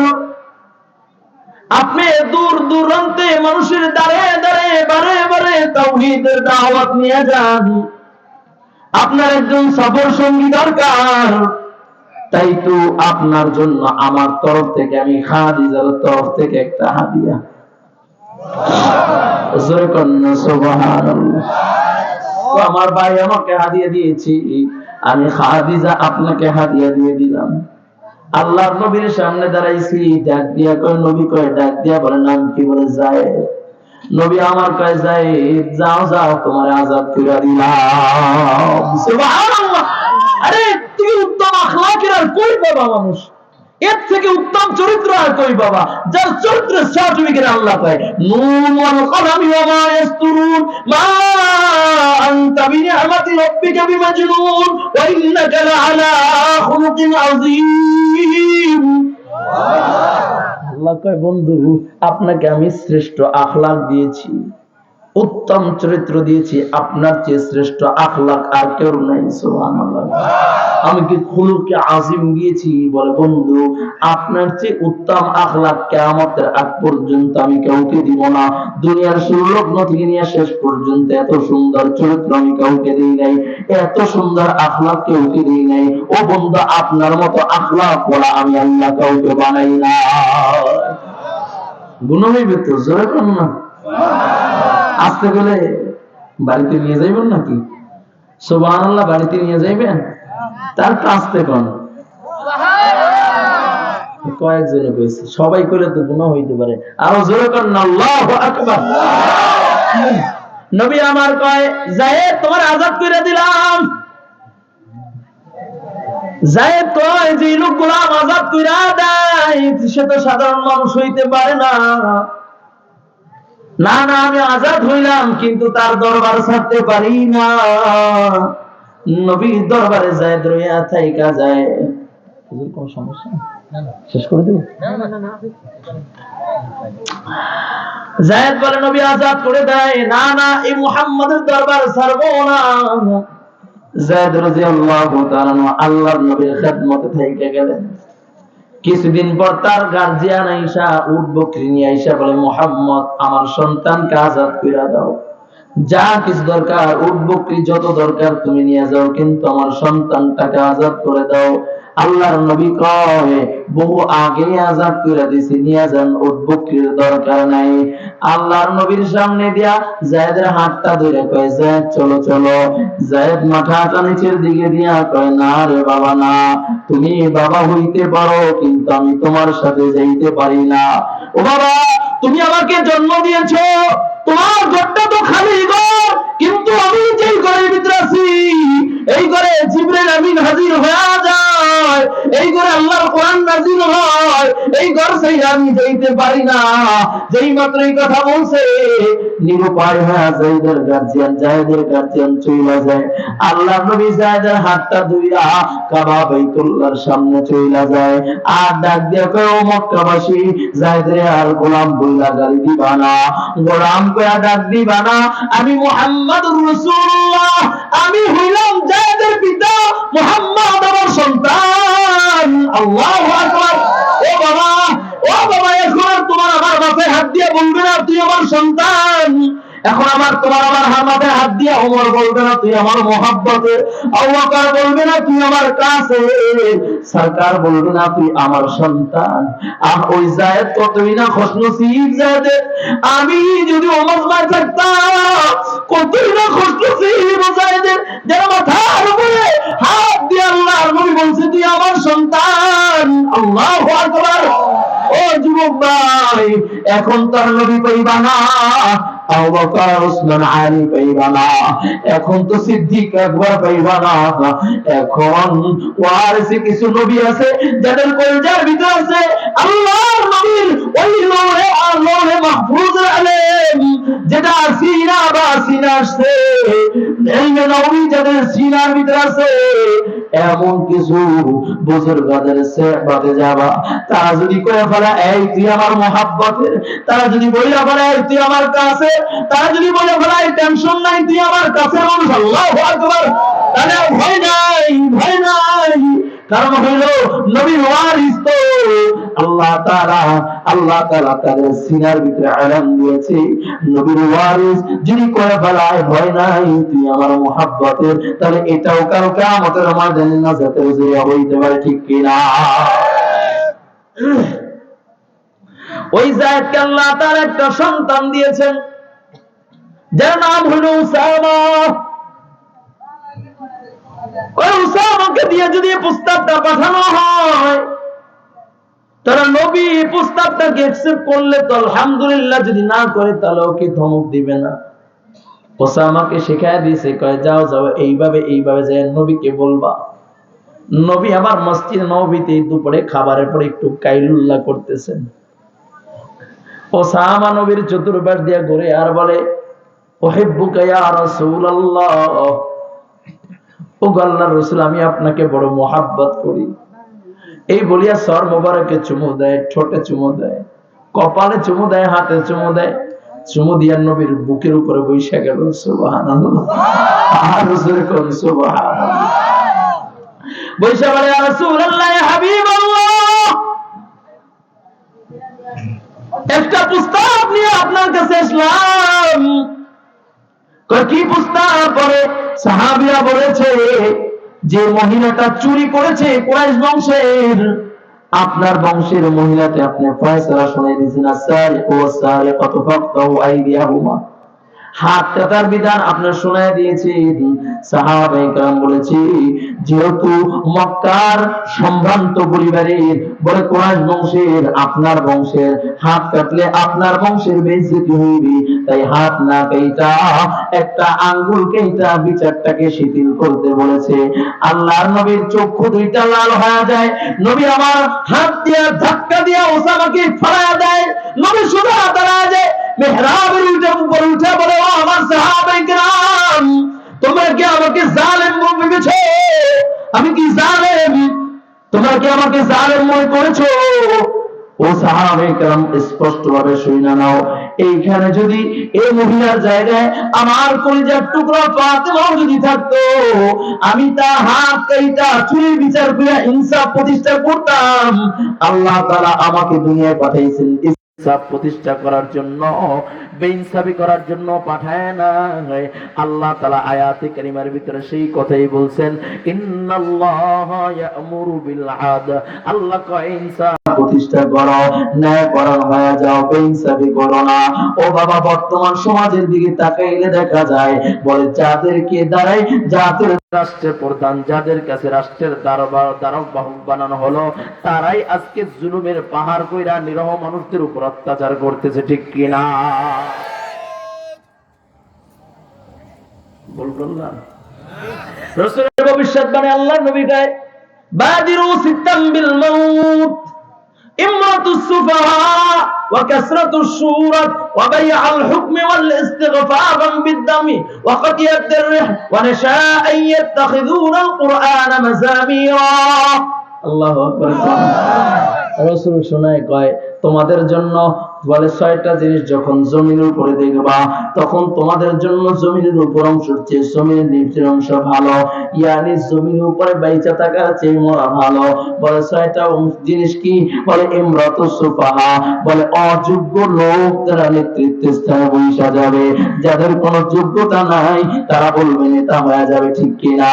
আপনি দূর দূরান্তে মানুষের দ্বারে দ্বারে বারে বারে তাওহীদের দাওয়াত নিয়ে যান, আপনার একজন সফর সঙ্গী দরকার, তাই তো আপনার জন্য আমার তরফ থেকে, আমি খাদিজার তরফ থেকে একটা হাদিয়া। জোরে কন্যা সুবহানাল্লাহ। আমার ভাই আমাকে হাদিয়া দিয়েছি, আমি খাদিজা আপনাকে হাদিয়া দিয়ে দিলাম। আল্লাহর নবীর সামনে দাঁড়াইছি, ডাক দিয়া কয় নবী, কয় ডাক দিয়া বলে নাম কি? বলে যায়েদ। নবী আমার কয় যায়েদ যাও যাও তোমার আযাদ করে দিলাম। সুবহানাল্লাহ। আরে তুমি উত্তম আখলাকের আর কই পাবা মানুষ, এর থেকে উত্তম চরিত্র আর কই বাবা, যার চরিত্রের সার্টিফিকেট আল্লাহ পায়। নুন ওয়াল কলামি ওয়া মা ইয়াসতুরুন মা আনতা বিনিআমাতি রাব্বিকা বিমাজনুন ওয়া ইন্নাকা লাআলা খুলুকিন আযীম। আল্লাহ কয়, বন্ধু আপনাকে আমি শ্রেষ্ঠ আখলাক দিয়েছি, উত্তম চরিত্র দিয়েছি, আপনার চেয়ে শ্রেষ্ঠ আখলাক আর কেউ নাই। সুবহানাল্লাহ। আমি কি খুলুকে আজিম দিয়েছি? বলে, বন্ধু আপনার চেয়ে উত্তম আখলাক কিয়ামতের আগ পর্যন্ত আমি কাউকে দিব না। দুনিয়ার শুরু লগ্ন থেকে নিয়ে শেষ পর্যন্ত এত সুন্দর চরিত্র আমি কাউকে দিই নাই, এত সুন্দর আখলাক কাউকে দিই নাই। ও বন্ধু, আপনার মতো আখলাক বলা আমি আল্লাহ কাউকে বানাই না। গুনাহ হইবে তো, জোরে কোন না। আসতে গেলে বাড়িতে নিয়ে যাইবেন নাকি? সুবহানাল্লাহ, বাড়িতে নিয়ে যাইবেন? তার আসতে কোন কয়েকজনে কইছে, সবাই কইলে তো গুনাহ হইতে পারে। আরো জোরে কোন না, আল্লাহু আকবার। নবী আমার কয়, যায়েদ তোমার আযাদ কইরা দিলাম। যায়েদ কয়, যে লোকগুলো আযাদ কইরা দেয় সে তো সাধারণ মানুষ হইতে পারে না। না না, আমি আজাদ হইলাম কিন্তু তার দরবার ছাড়তে পারি না। নবীর দরবারে যায়েদ রইয়া থাইকা যায়। কোন সমস্যা? শেষ করে দেব? যায়েদ বলে, নবী আজাদ করে দেয়। না না, এই মুহাম্মাদের দরবার ছাড়বো না। যায়েদ রাদিয়াল্লাহু তাআলা আল্লাহর নবীর খেদমতে থাইকা গেলেন। কিছুদিন পর তার গার্জিয়ান আয়েশা উট বকরি নিয়ে আয়েশা বলে, মুহাম্মদ আমার সন্তানকে আযাদ কইরা দাও, যা কিছু দরকার উট বকরি যত দরকার তুমি নিয়ে যাও, কিন্তু আমার সন্তানটাকে আযাদ করে দাও। আল্লাহর নবী কয়, বহু আগে আযাদ কইরা দিছি, নিয়ে যান, উট বকরির দরকার নাই। আল্লাহর নবীর সামনে দিয়া যায়েদের হাতটা ধরে কয়, যায়েদ চলো চলো। যায়েদ মাথাটা নিচের দিকে দিয়া কয়, না রে বাবা না, তুমি বাবা হইতে পারো কিন্তু আমি তোমার সাথে যাইতে পারি না। ও বাবা, তুমি আমাকে জন্ম দিয়েছো, তোমার ঘরটা তো খালি ঘর, কিন্তু আমি যেই ঘরের ভিতরে আছি এই ঘরে জিবরাইল আমিন হাজির হয়ে যায়, এই ঘরে আল্লাহর কোরআন নাযিল হয়, এই ঘর সেই আমি যাইতে পারি না। যেই মাত্র এই কথা বলছে, নিরুপায় হয়ে যায়েদের গার্জিয়ান চলে যায়। আল্লাহর নবী যায়েদের হাতটা ধুইয়া কাবা বাইতুল্লাহর সামনে চলে যায়, আর ডাক দিয়া কয়, ও মক্কাবাসী, যায়েদের আর গোলাম বইলা গালি দিবা না, গোলাম কইয়া ডাক দিবা না। আমি মুহাম্মাদুর রাসূলুল্লাহ, আমি হইলাম যায়েদের পিতা, মুহাম্মদ আমার সন্তান। আল্লাহু আকবার। ও বাবা, ও বাবা, এখন আর তোমার আমার মাথায় হাত দিয়ে বলবে না তুই আমার সন্তান। এখন তোমার আমার মাথায় হাত দিয়ে ওমর বলবে না তুই আমার মুহাব্বতের, আবু বকর বলবে না তুই আমার কাছে, সরকার বলবে না তুই আমার সন্তান। ওই যায়েদ কতই না খুশনসিব যায়েদ। আমি যদি ওমর ভাই থাকতাম, কতই না খুশনসিব যায়েদ, যার মাথার উপরে হাত দিয়ে আল্লাহর নবী বলছে তুই আমার সন্তান। আল্লাহু আকবার। ও যুবক ভাই, এখন তার নবী পাইবা না, আবু বকর ওসমান আলী পাইবা না, এখন তো সিদ্দিক আকবর পাইবা না। এখন ওয়ারিসে কিছু নবী আছে যাদের কলিজার ভিতরে আছে আল্লাহর নবীর ওই লৌহে মাহফুজের আলেম, যেটা সিনা আসছে, ইলমে নবী যাদের সিনার ভিতরে আছে, এমন কিছু বুজুর্গদের সেবাতে যাবা, তারা যদি কয়ে ফেলা এই তুই আমার মুহাব্বতের, তারা যদি বইলা ফেলা এই তুই আমার কাছে, তারা যদি বলে ফেলা এই টেনশন নাই তুই আমার কাছে মানুষ, আল্লাহু আকবার, তাহলে ভয় নাই, ভয় নাই। কারণ হইল নবীর ওয়ারিস তো আল্লাহ তাআলা তাদের সিনার ভিতরে আলাম দিয়েছে, নবীর ওয়ারিস যদি কয়ে ফেলায় ভয় নাই তুই আমার মুহাব্বতের, তাহলে এটাও কারো কিয়ামতের ময়দানে নাজাতের জরিয়া হইতে পারে, ঠিক কিনা? ওই যায়েদকে আল্লাহ তাআলা একটা সন্তান দিয়েছেন, যার নাম হলো উসামা। ওই উসামাকে দিয়ে যদি প্রস্তাবটা পাঠানো হয়, তারা নবী প্রস্তাবটাকে অ্যাকসেপ্ট করলে তো আলহামদুলিল্লাহ, যদি না করে তাহলে ওকে ধমক দিবে না। ওসামাকে শেখায় দিয়েছে, কয় যাও এইভাবে যায় নবীকে বলবা, নবী আবার মসজিদ নববীতে দুপুরে খাবারের পরে একটু কাইলুল্লাহ করতেছেন। ওসামা নবীর চতুর্পাশ দিয়ে ঘুরে আর বলে, উহিব্বুকা ইয়া রাসূলুল্লাহ, ও আল্লাহর রাসূল, আমি আপনাকে বড় মোহাব্বত করি। এই বলিয়া সর মোবারকে চুমু দেয়, ঠোঁটে চুমু দেয়, কপালে চুমু দেয়, হাতে চুমু দেয়। চুমু দিয়া নবীর বুকের উপরে বৈশা গেল। সুবহানাল্লাহ, আর রাসূল কোন সুবহানাল্লাহ, বৈশা বলে, ইয়া রাসূলুল্লাহ, ইয়া হাবিবাল্লাহ, একটা প্রস্তাব নিয়ে আপনার কাছে আসলাম। কি প্রস্তাব? পরে সাহাবীরা বলেছে, যে মহিলাটা চুরি করেছে কুরাইশ বংশের, আপনার বংশের মহিলাকে আপনি ফয়সালা শুনাই দিয়েছেন, আস-সারিকু ওয়াস-সারিকাতু ফাকতাউ আইদিয়াহুমা, হাত কাটার বিধান আপনার শোনায় দিয়েছেন। সাহাবায়ে কেরাম বলেছে, যেহেতু মক্কার সম্ভ্রান্ত পরিবারের, বলে কুরাইশ বংশের, আপনার বংশের হাত কাটলে আপনার বংশের বেইজ্জতি হইবে, তাই হাত না কাইটা একটা আঙ্গুল কাইটা বিচারটাকে শিথিল করতে বলেছে। আল্লাহর নবীর চক্ষু দুইটা লাল হয়ে যায়। নবী আমার হাত দিয়ে ধাক্কা দিয়ে ওসামাকে ফাড়ায়া দেয়। নবী সোজা দাঁড়ায় যায়, মেহরাবের উপরে উঠে বলে, ও আমার সাহাবায়ে কেরাম, তোমরা কি আমাকে জালেম ভেবেছো? আমি কি জালেম? তোমরা কি আমাকে জালেম মনে করেছো? ও সাহাবায়ে কেরাম, স্পষ্ট ভাবে শুনে নাও, এইখানে যদি এই মহিলার জায়গায় আমার কলিজার টুকরা ফাতেমা যদি থাকতো, আমি তার হাত কাইটা চুরির বিচার করে ইনসাফ প্রতিষ্ঠা করতাম। আল্লাহ তাআলা আমাকে দুনিয়ায় পাঠাইছেন ইনসাফ প্রতিষ্ঠা করার জন্য, বেইনসাফি করার জন্য পাঠায় না। আল্লাহ তাআলা আয়াতে কারিমার ভিতরে সেই কথাই বলছেন, ইন্নাল্লাহা ইয়া'মুরু বিল আদল, আল্লাহ কয় ইনসাফ প্রতিষ্ঠা করো, ন্যায় পরায়ণ হয়ে যাও, বেইনসাফি করো না। ও বাবা, বর্তমান সমাজের দিকে তাকাইলে দেখা যায়, বলে যাদেরকে দ্বারাই জাতির রাষ্ট্রের প্রধান, যাদের কাছে রাষ্ট্রের দ্বারক বাহক বানানো হলো, তারাই আজকে জুলুমের পাহাড় কইরা নিরহ মানুষদের উপর অত্যাচার করতেছে, ঠিক কিনা? বলবেন না? রাসূলের ভবিষ্যৎবাণী আল্লাহর নবী গায়, বাদিরু সিত্তাম বিল মাউত, ইমরাতুস সুফাহা ওয়া কাসরাতুশ শুরাত ওয়া বাই'আল হুকমি ওয়াল ইস্তিগফাফান বিদ-দামি ওয়া কাতিয়াতির রিহ ওয়া নাশা'আন ইয়াত্তাখিযুনাল কুরআনা মাযামিরা। আল্লাহু আকবার। রাসূল শোনায় কয়, তোমাদের জন্য বলে 6টা জিনিস যখন জমিনের উপরে দেখবা, তখন তোমাদের জন্য জমিনের উপর অংশের চেয়ে জমিনের নিচের অংশ ভালো, ইয়ানি জমিনের উপরে বাইচা থাকার চেয়ে মরা ভালো। বলে 6টা জিনিস কি? বলে ইমরাতুস সুফাহা, বলে অযোগ্য লোক তারা নেতৃত্বের স্থানে বসে যাবে, যাদের কোনো যোগ্যতা নাই তারা বলবে নেতা হয়ে যাবে, ঠিক কিনা?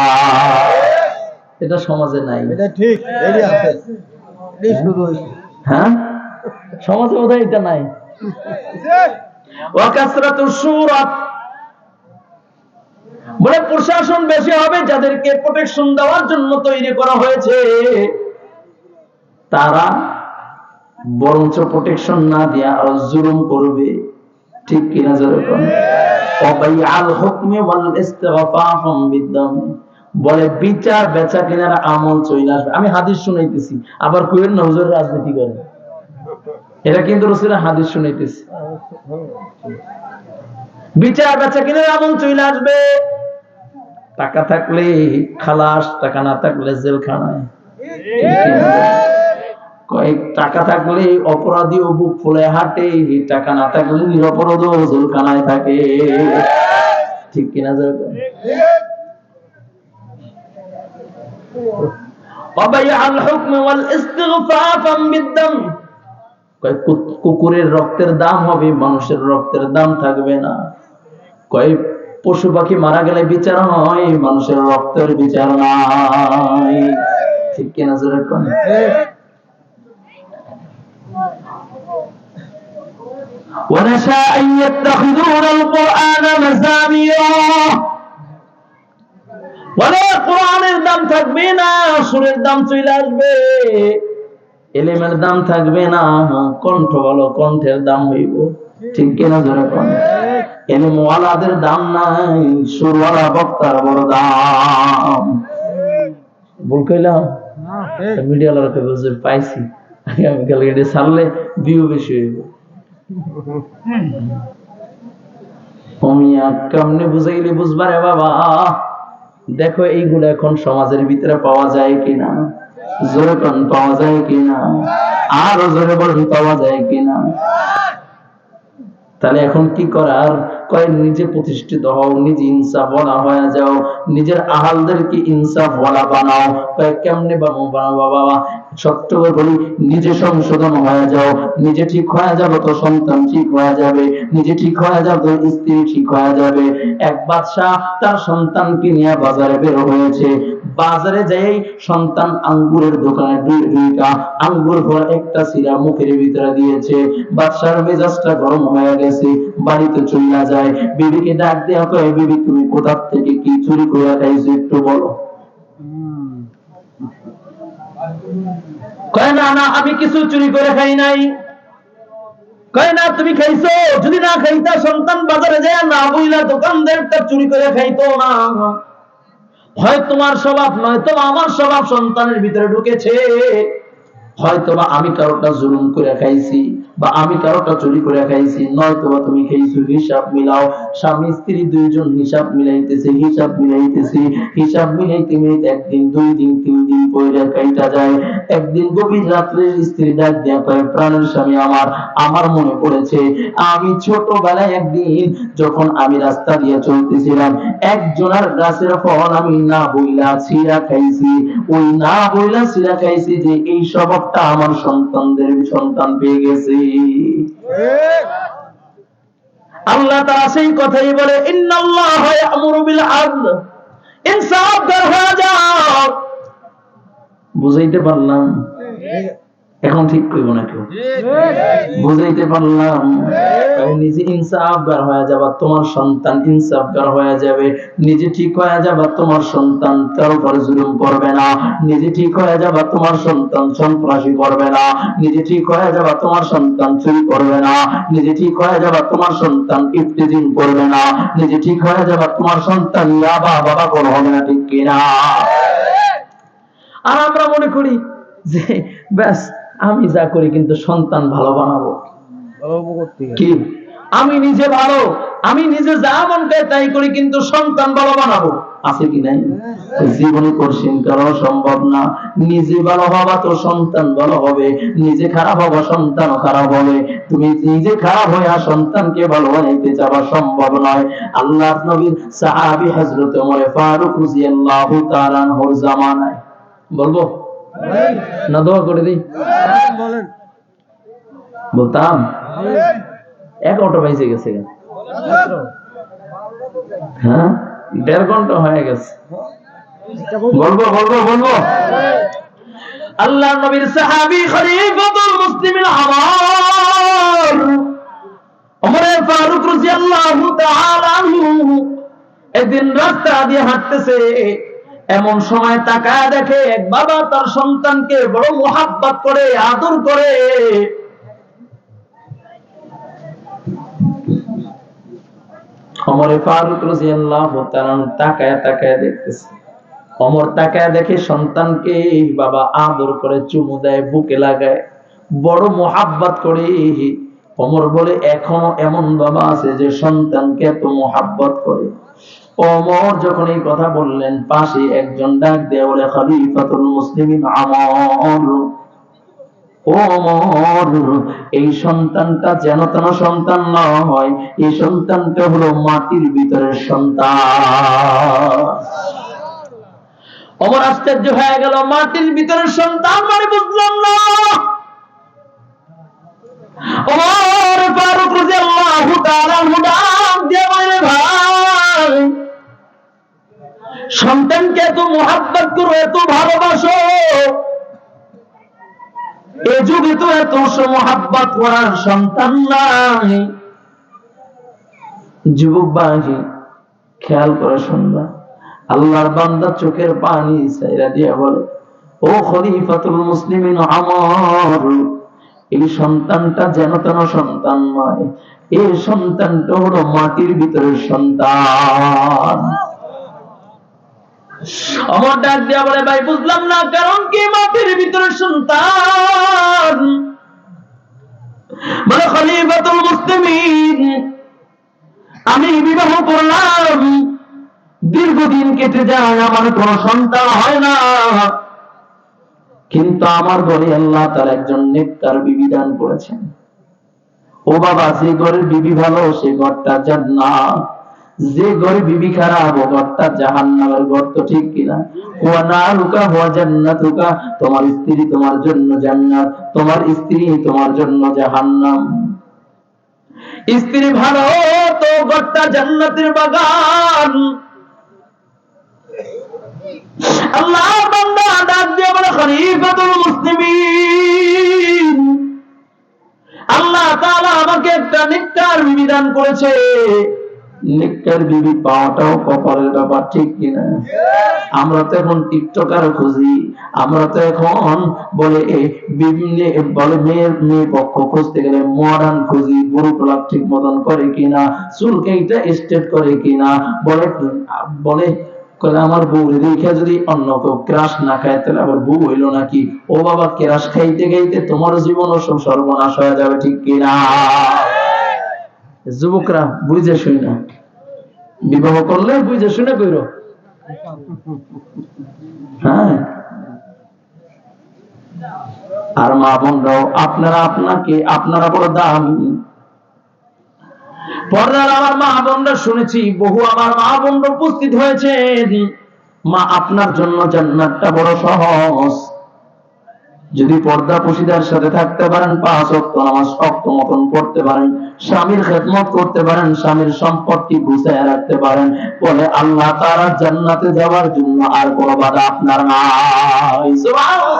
এটা সমাজে নাই, এটা ঠিক, এই আছে, এই শুরু হইছে। হ্যাঁ, সমাজে বোধহয় এটা নাই। ওয়া কাসরাতুশ শুরাত, বলে প্রশাসন বেশি হবে, যাদেরকে প্রোটেকশন দেওয়ার জন্য তৈরি করা হয়েছে, তারা বরঞ্চ প্রোটেকশন না দিয়া আরো জুলুম করবে, ঠিক কিনা? যেরকম ওয়াবাইআল হুকমি ওয়াল ইস্তিগফাফাম বিদ-দামি, বলে বিচার বেচা কেনার আমল চলে আসবে। আমি হাদিস শুনাইতেছি, আবার কইেন না হুজুর রাজনীতি করে, এটা কিন্তু রাসূলের হাদিস শুনাইতেছি। বিচার বেচা কেনার আমল চলে আসবে। টাকা থাকলে খালাস, টাকা না থাকলে জেলখানায়। কয়েক টাকা থাকলে অপরাধী ও বুক ফুলে হাঁটে, টাকা না থাকলে নিরপরাধ জেলখানায় থাকে, ঠিক কিনা? কুকুরের রক্তের দাম হবে, মানুষের রক্তের দাম থাকবে না। কয়েক পশু পাখি মারা গেলে বিচার হয়, মানুষের রক্তের বিচার নাই, ঠিক কিনা? ونشاء أن يتخذون القرآن مزاميرا, বলে কোরআনের দাম থাকবে না, সুরের দাম চলে আসবে, এলেমের দাম থাকবে না, কণ্ঠ বলো, কণ্ঠের দাম হইব, ঠিক কিনা? জোরে কোন এলেমওয়ালাদের দাম নাই, সুরওয়ালা বক্তার বড় দাম। ভুল কইলাম? মিডিয়া লড়াতে বুঝে পাইছি, আগামীকাল এটা ছাড়লে ভিউ বেশি হইব। কেমনে বুঝাইলে বুঝবা রে বাবা? দেখো এইগুলো এখন সমাজের ভিতরে পাওয়া যায় কিনা, জোরে কোন পাওয়া যায় কিনা, আরো জোরে বলুন পাওয়া যায় কিনা। তাহলে এখন কি করার? কয় নিজে প্রতিষ্ঠিত হও, নিজে ইনসাফ ওয়ালা হয়ে যাও, নিজের আহালদেরকে ইনসাফ ওয়ালা বানাও। কয় কেমনে বানাও বাবা? সত্য করে বলি, নিজে সংশোধন হয়ে যাও। নিজে ঠিক হয়ে যাবে তো সন্তান ঠিক হয়ে যাবে, নিজে ঠিক হয়ে যাবে তো স্ত্রী ঠিক হয়ে যাবে। এক বাদশা তার সন্তানকে নিয়ে বাজারে বের হয়েছে। বাজারে যাই সন্তান আঙ্গুরের দোকানে দুইটা আঙ্গুর ভরা একটা সিরা মুখের ভিতরে দিয়েছে। বাদশার মেজাজটা গরম হয়ে গেছে, বাড়িতে চলে যায়। বিবিকে ডাক দেওয়া, কয় বিবি তুমি কোথা থেকে কি চুরি করে খাইছো একটু বলো। কয় না না, আমি কিছু চুরি করে খাই নাই। কয় না, তুমি খাইছো? যদি না খাইতা সন্তান বাজারে যায় না বইলা দোকানদারটা চুরি করে খাইতো না। হয় তোমার স্বভাব নয়তো আমার স্বভাব সন্তানের ভিতরে ঢুকেছে। হয়তোবা আমি কারোটা জুলুম করে খাইছি, বা আমি কারোটা চুরি করে খাইছি, নয়তোবা তুমি খাইছো। হিসাব মিলাও। স্বামী স্ত্রী দুইজন হিসাব মিলাইতেছে, হিসাব মিলাইতে মিলাইতে একদিন, দুই দিন, তিন দিন পরে কাইটা যায়। একদিন গভীর রাত্রে স্ত্রী ডাক দেয়া কয়, প্রাণের স্বামী আমার মনে পড়েছে আমি ছোটবেলায় একদিন যখন আমি রাস্তা দিয়ে চলতেছিলাম, একজনের গাছের ফল আমি না বইলা ছিঁড়া খাইছি। ওই না বইলা ছিঁড়া খাইছি যে এই স্বভাবটা আমার সন্তান পেয়ে গেছে। আল্লাহ তাআলা সেই কথাই বলে, ইন্নাল্লাহা ইয়া'মুরু বিল আদল, ইনসাফগার হয়ে যাও। বুঝাইতে পারলাম? এখন ঠিক কইব না কেউ? বুঝাইতে পারলাম? নিজে ইনসাফগার হয়ে যাবা, তোমার সন্তান ইনসাফগার হয়ে যাবে। নিজে ঠিক হয়ে যাবা, তোমার সন্তান কারো উপরে জুলুম করবে না। নিজে ঠিক হয়ে যাবা, তোমার সন্তান সন্ত্রাসী করবে না। নিজে ঠিক হয়ে যাবা, তোমার সন্তান চুরি করবে না। নিজে ঠিক হয়ে যাবা, তোমার সন্তান ইফতিজিং করবে না। নিজে ঠিক হয়ে যাবা, তোমার সন্তান ইয়াবা বাবা কোন হবে না। ঠিক কিনা? আর আমরা মনে করি যে ব্যাস আমি যা করি কিন্তু সন্তান ভালো বানাবো। কি আমি নিজে ভালো, আমি নিজে যা মন চায় তাই করি কিন্তু সন্তান ভালো বানাবো, আছে কি নাই? জীবনে কোশ্চিন করা সম্ভব না। নিজে ভালো হবা তো সন্তান ভালো হবে, নিজে খারাপ হবা সন্তানও খারাপ হবে। তুমি নিজে খারাপ হয়ে সন্তানকে ভালো বানাইতে চাওয়া সম্ভব নয়। আল্লাহর নবীর সাহাবী হযরত ওমর ফারুক রাদিয়াল্লাহু তাআলা আনহুর জামানায়, বলবো না দোয়া করে দিই? বলতাম 11টা বেজে গেছে। হ্যাঁ, 1.5 ঘন্টা হয়ে গেছে। বলবো? আল্লাহর নবীর সাহাবী খলিফাতুল মুসলিমিন ওমর ফারুক রাদিয়াল্লাহু তাআলা আনহু একদিন রাস্তা দিয়ে হাঁটতেছে। এমন সময় তাকায় দেখে এক বাবা তার সন্তানকে বড় মোহাব্বত করে, আদর করে। ওমর ফারুক রাদিয়াল্লাহু তাআলা তাকায় দেখতেছে। ওমর তাকায় দেখে সন্তানকে বাবা আদর করে, চুমু দেয়, বুকে লাগায়, বড় মোহাব্বত করে। ওমর বলে, এখনো এমন বাবা আছে যে সন্তানকে এত মোহাব্বত করে? ওমর যখন এই কথা বললেন, পাশে একজন ডাক দিয়ে বলে, খলিফাতুল মুসলিমিন ওমর, ওমর, এই সন্তানটা যেন তেন সন্তান না হয়, এই সন্তানটা হলো মাটির ভিতরের সন্তান। ওমর আশ্চর্য হয়ে গেল, মাটির ভিতরের সন্তান মানে বুঝলাম না। ওমর ফারুক রাদিয়াল্লাহু তাআলা ডাক দিয়ে বলে, ভাই, সন্তানকে এত মোহাব্বত করো, এত ভালোবাসো, এ যুগে তো এত মোহাব্বত করার সন্তান নাই। যুবক ভাই খেয়াল করে শুনবা, আল্লাহর বান্দা চোখের পানি ছাইরা দিয়ে বলে, ও খলিফাতুল মুসলিমিন ওমর, এই সন্তানটা যেন তেন সন্তান নয়, এই সন্তানটা হলো মাটির ভিতরের সন্তান। আমার ডাক দিয়া বলে, ভাই বুঝলাম না কারণ কি মাটির ভিতরে সন্তান? বলে, খলিফাতুল মুসলিমিন, আমি বিবাহ করলাম, দীর্ঘদিন কেটে যায়, আমার কোনো সন্তান হয় না, কিন্তু আমার ঘরে আল্লাহ তাআলা একজন নেককার বিবি দান করেছেন। ও বাবা, যে ঘরের বিবি ভালো সে ঘরটা জান্নাত, যে ঘরে বিবি খারাপ ও ঘরটা জাহান্নামের ঘর। তো ঠিক কিনা? ওয়া নারুকা ওয়া জান্নাতুকা, তোমার স্ত্রী তোমার জন্য জান্নাত, তোমার স্ত্রী তোমার জন্য জাহান্নাম। স্ত্রী ভালো তো ঘরটা জান্নাতের বাগান। আল্লাহর বান্দা ডাক দিয়ে বলে, খলিফাতুল মুসলিমিন, আল্লাহ তাআলা আমাকে একটা নেককার বিবি দান করেছে। নেককার বিবি পাওয়াটাও কপালের ব্যাপার, ঠিক কিনা? আমরা তো এখন টিকটকার খুঁজি, আমরা তো এখন বলে মেয়ে পক্ষ খুঁজতে গেলে মডার্ন খুঁজি, বুড়ো ক্লাব ঠিক মতন করে কিনা, চুলকে এটা স্ট্রেট করে কিনা, বলে বলে আমার বউ দেখে যদি অন্য কেউ ক্রাশ না খায় তাহলে আবার বউ হইলো নাকি? ও বাবা, ক্রাশ খাইতে খাইতে তোমার জীবন সব সর্বনাশ হয়ে যাবে, ঠিক কিনা? যুবকরা বুঝে শুই না, বিবাহ করলে বুঝে শুনে কইরো। হ্যাঁ, আর মা বোনরাও, আপনারা বড় দামি। পর্দার আমার মা বোনরা, শুনেছি বহু আমার মা বোনরা উপস্থিত হয়েছে। মা, আপনার জন্য জান্নাতটা বড় সহজ। যদি পর্দা পশিদার সাথে থাকতে পারেন, 5 ওয়াক্ত নামাজ শক্ত মতন পড়তে পারেন, স্বামীর খেদমত করতে পারেন, স্বামীর সম্পত্তি গুছায় রাখতে পারেন, বলে আল্লাহ তাআলা জান্নাতে যাওয়ার জন্য আর কোনো বাধা আপনার নাই। সুবহানাল্লাহ।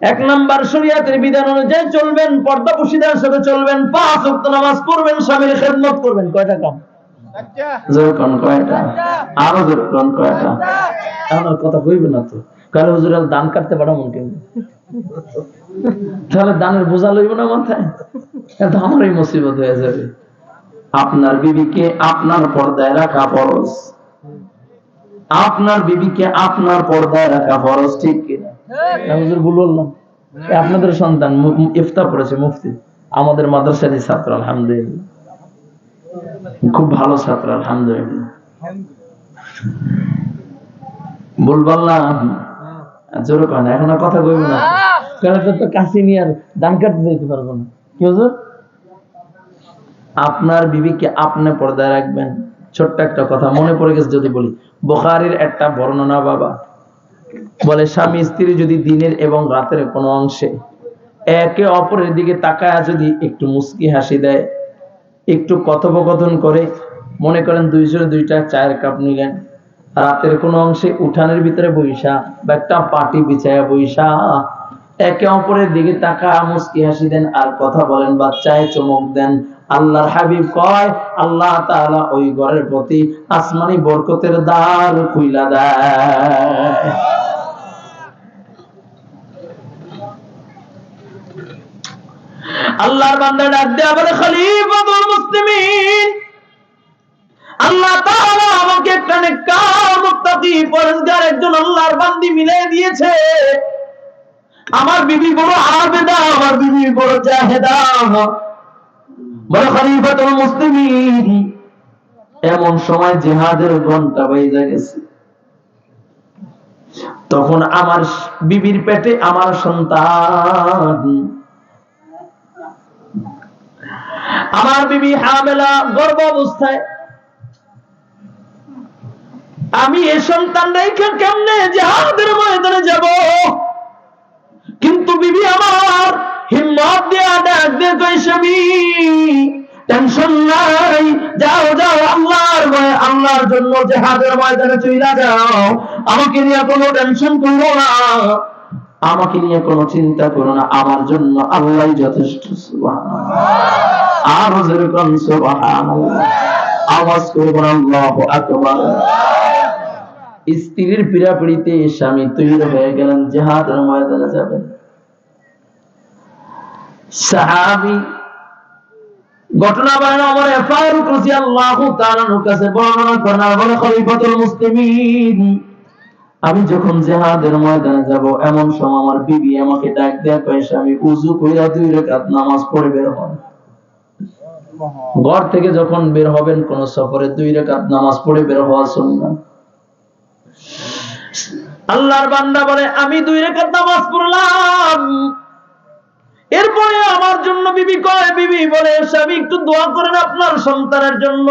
1 নাম্বার, শরীয়তের বিধান অনুযায়ী চলবেন, পর্দা পশিদার সাথে চলবেন, 5 ওয়াক্ত নামাজ পড়বেন, স্বামীর খেদমত করবেন। কয়টা কাম? জোর কোন কয়টা? আরো জোর কোন কয়টা? আমার কথা কইবে না তো, কারণ হুজুর দান কাটতে পাঠাবো কেমন? তাহলে দানের বোঝা লইব না মাথায়, এটা আমারই মুসিবত হয়ে যাবে। আপনার বিবিকে আপনার পর্দায় রাখা ফরজ, আপনার বিবিকে আপনার পর্দায় রাখা ফরজ, ঠিক কিনা? হুজুর ভুল বললাম? আপনাদের সন্তান ইফতার করেছে মুফতি, আমাদের মাদ্রাসারই ছাত্র, আলহামদুলিল্লাহ, খুব ভালো ছাত্র, আলহামদুলিল্লাহ। ভুল বললাম? জোরে কয় না, এখন আর কথা কইব না, কারণ তো কাছে নিয়ে আর দান কাটতে দিতে পারবো না। কি হুজুর? আপনার বিবিকে আপনি পর্দায় রাখবেন। ছোট্ট একটা কথা মনে পড়ে গেছে, যদি বলি, বুখারীর একটা বর্ণনা বাবা বলে, স্বামী স্ত্রী যদি দিনের এবং রাতের কোনো অংশে একে অপরের দিকে তাকায় যদি একটু মুস্কি হাসি দেয়, একটু কথোপকথন করে, মনে করেন 2 চায়ের কাপ নিলেন, রাতের কোন অংশে উঠানের ভিতরে বইসা বা একটা পাটি বিছায়া বইসা একে অপরের দিকে তাকা মুস্কি হাসি দেন আর কথা বলেন বা চায়ে চমক দেন, আল্লাহর হাবিব কয় আল্লাহ তাআলা ওই ঘরের প্রতি আসমানি বরকতের দ্বার খুইলা দেয়। আল্লাহর বান্দা ডাক দেয়া বলে, খলিফাতুল মুসলিমিন, আল্লাহ তাআলা আমাকে একটা নেককার মুত্তাকি পরহেজগার একজন আল্লাহর বান্দি মিলিয়ে দিয়েছে। আমার বিবি বড় আবেদা, আমার বিবি বড় জাহেদা। বলে, খলিফাতুল মুসলিমিন, এমন সময় জিহাদের ঘন্টা বাজে গেছে। তখন আমার বিবির পেটে আমার সন্তান, আমার বিবি হামেলা, গর্ভ অবস্থায়। আমি এই সন্তান রেখে কেমনে জিহাদের ময়দানে যাব? কিন্তু বিবি আমার হিম্মত দিয়া ডাক দিয়ে কই, স্বামী টেনশন নাই, যাও যাও, আল্লাহর ভয়ে আল্লাহর জন্য জিহাদের ময়দানে চইলা যাও, আমাকে নিয়ে কোনো টেনশন করো না, আমাকে নিয়ে কোনো চিন্তা করো না, আমার জন্য আল্লাহই যথেষ্ট। সুবহানাল্লাহ। আর যেরকম সুবহানাল্লাহ, আওয়াজ করবেন আল্লাহু আকবার। স্ত্রীর পীড়াপিড়িতে স্বামী তৈরি হয়ে গেলেন, জিহাদের ময়দানে যাবেন। সাহাবী ঘটনা বলেন ওমর ফারুক রাদিয়াল্লাহু তাআলা এর কাছে বর্ণনা করেন আর বলে খলিফাতুল মুসলিমিন আমি যখন জিহাদের ময়দানে যাব এমন সময় আমার বিবি আমাকে ডাক দেয়া কয় আমি ওযু কইরা 2 রাকাত নামাজ পড়ে বের হব ঘর থেকে যখন বের হবেন কোন সফরে 2 রাকাত নামাজ পড়ে বের হওয়া সুন্নাত আল্লাহর বান্দা বলে আমি 2 রাকাত নামাজ পড়লাম এরপরে আমার জন্য বিবি কয় বিবি বলে স্বামী একটু দোয়া করেন আপনার সন্তানের জন্য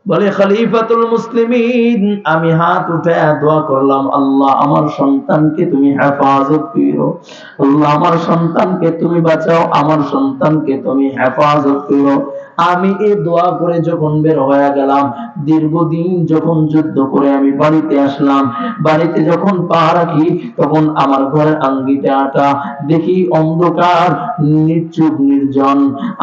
বলে খলিফাতুল মুসলিমিন আমি হাত উঠায়া দোয়া করলাম আল্লাহ আমার সন্তানকে তুমি হেফাজত করো আল্লাহ আমার সন্তানকে তুমি বাঁচাও আমার সন্তানকে তুমি হেফাজত করো আমি এই দোয়া করে যখন বের হয়ে গেলাম দীর্ঘদিন যখন যুদ্ধ করে আমি বাড়িতে আসলাম বাড়িতে যখন পা রাখি তখন আমার ঘরের আঙ্গিনাটা দেখি অন্ধকার নির্জুপ নির্জন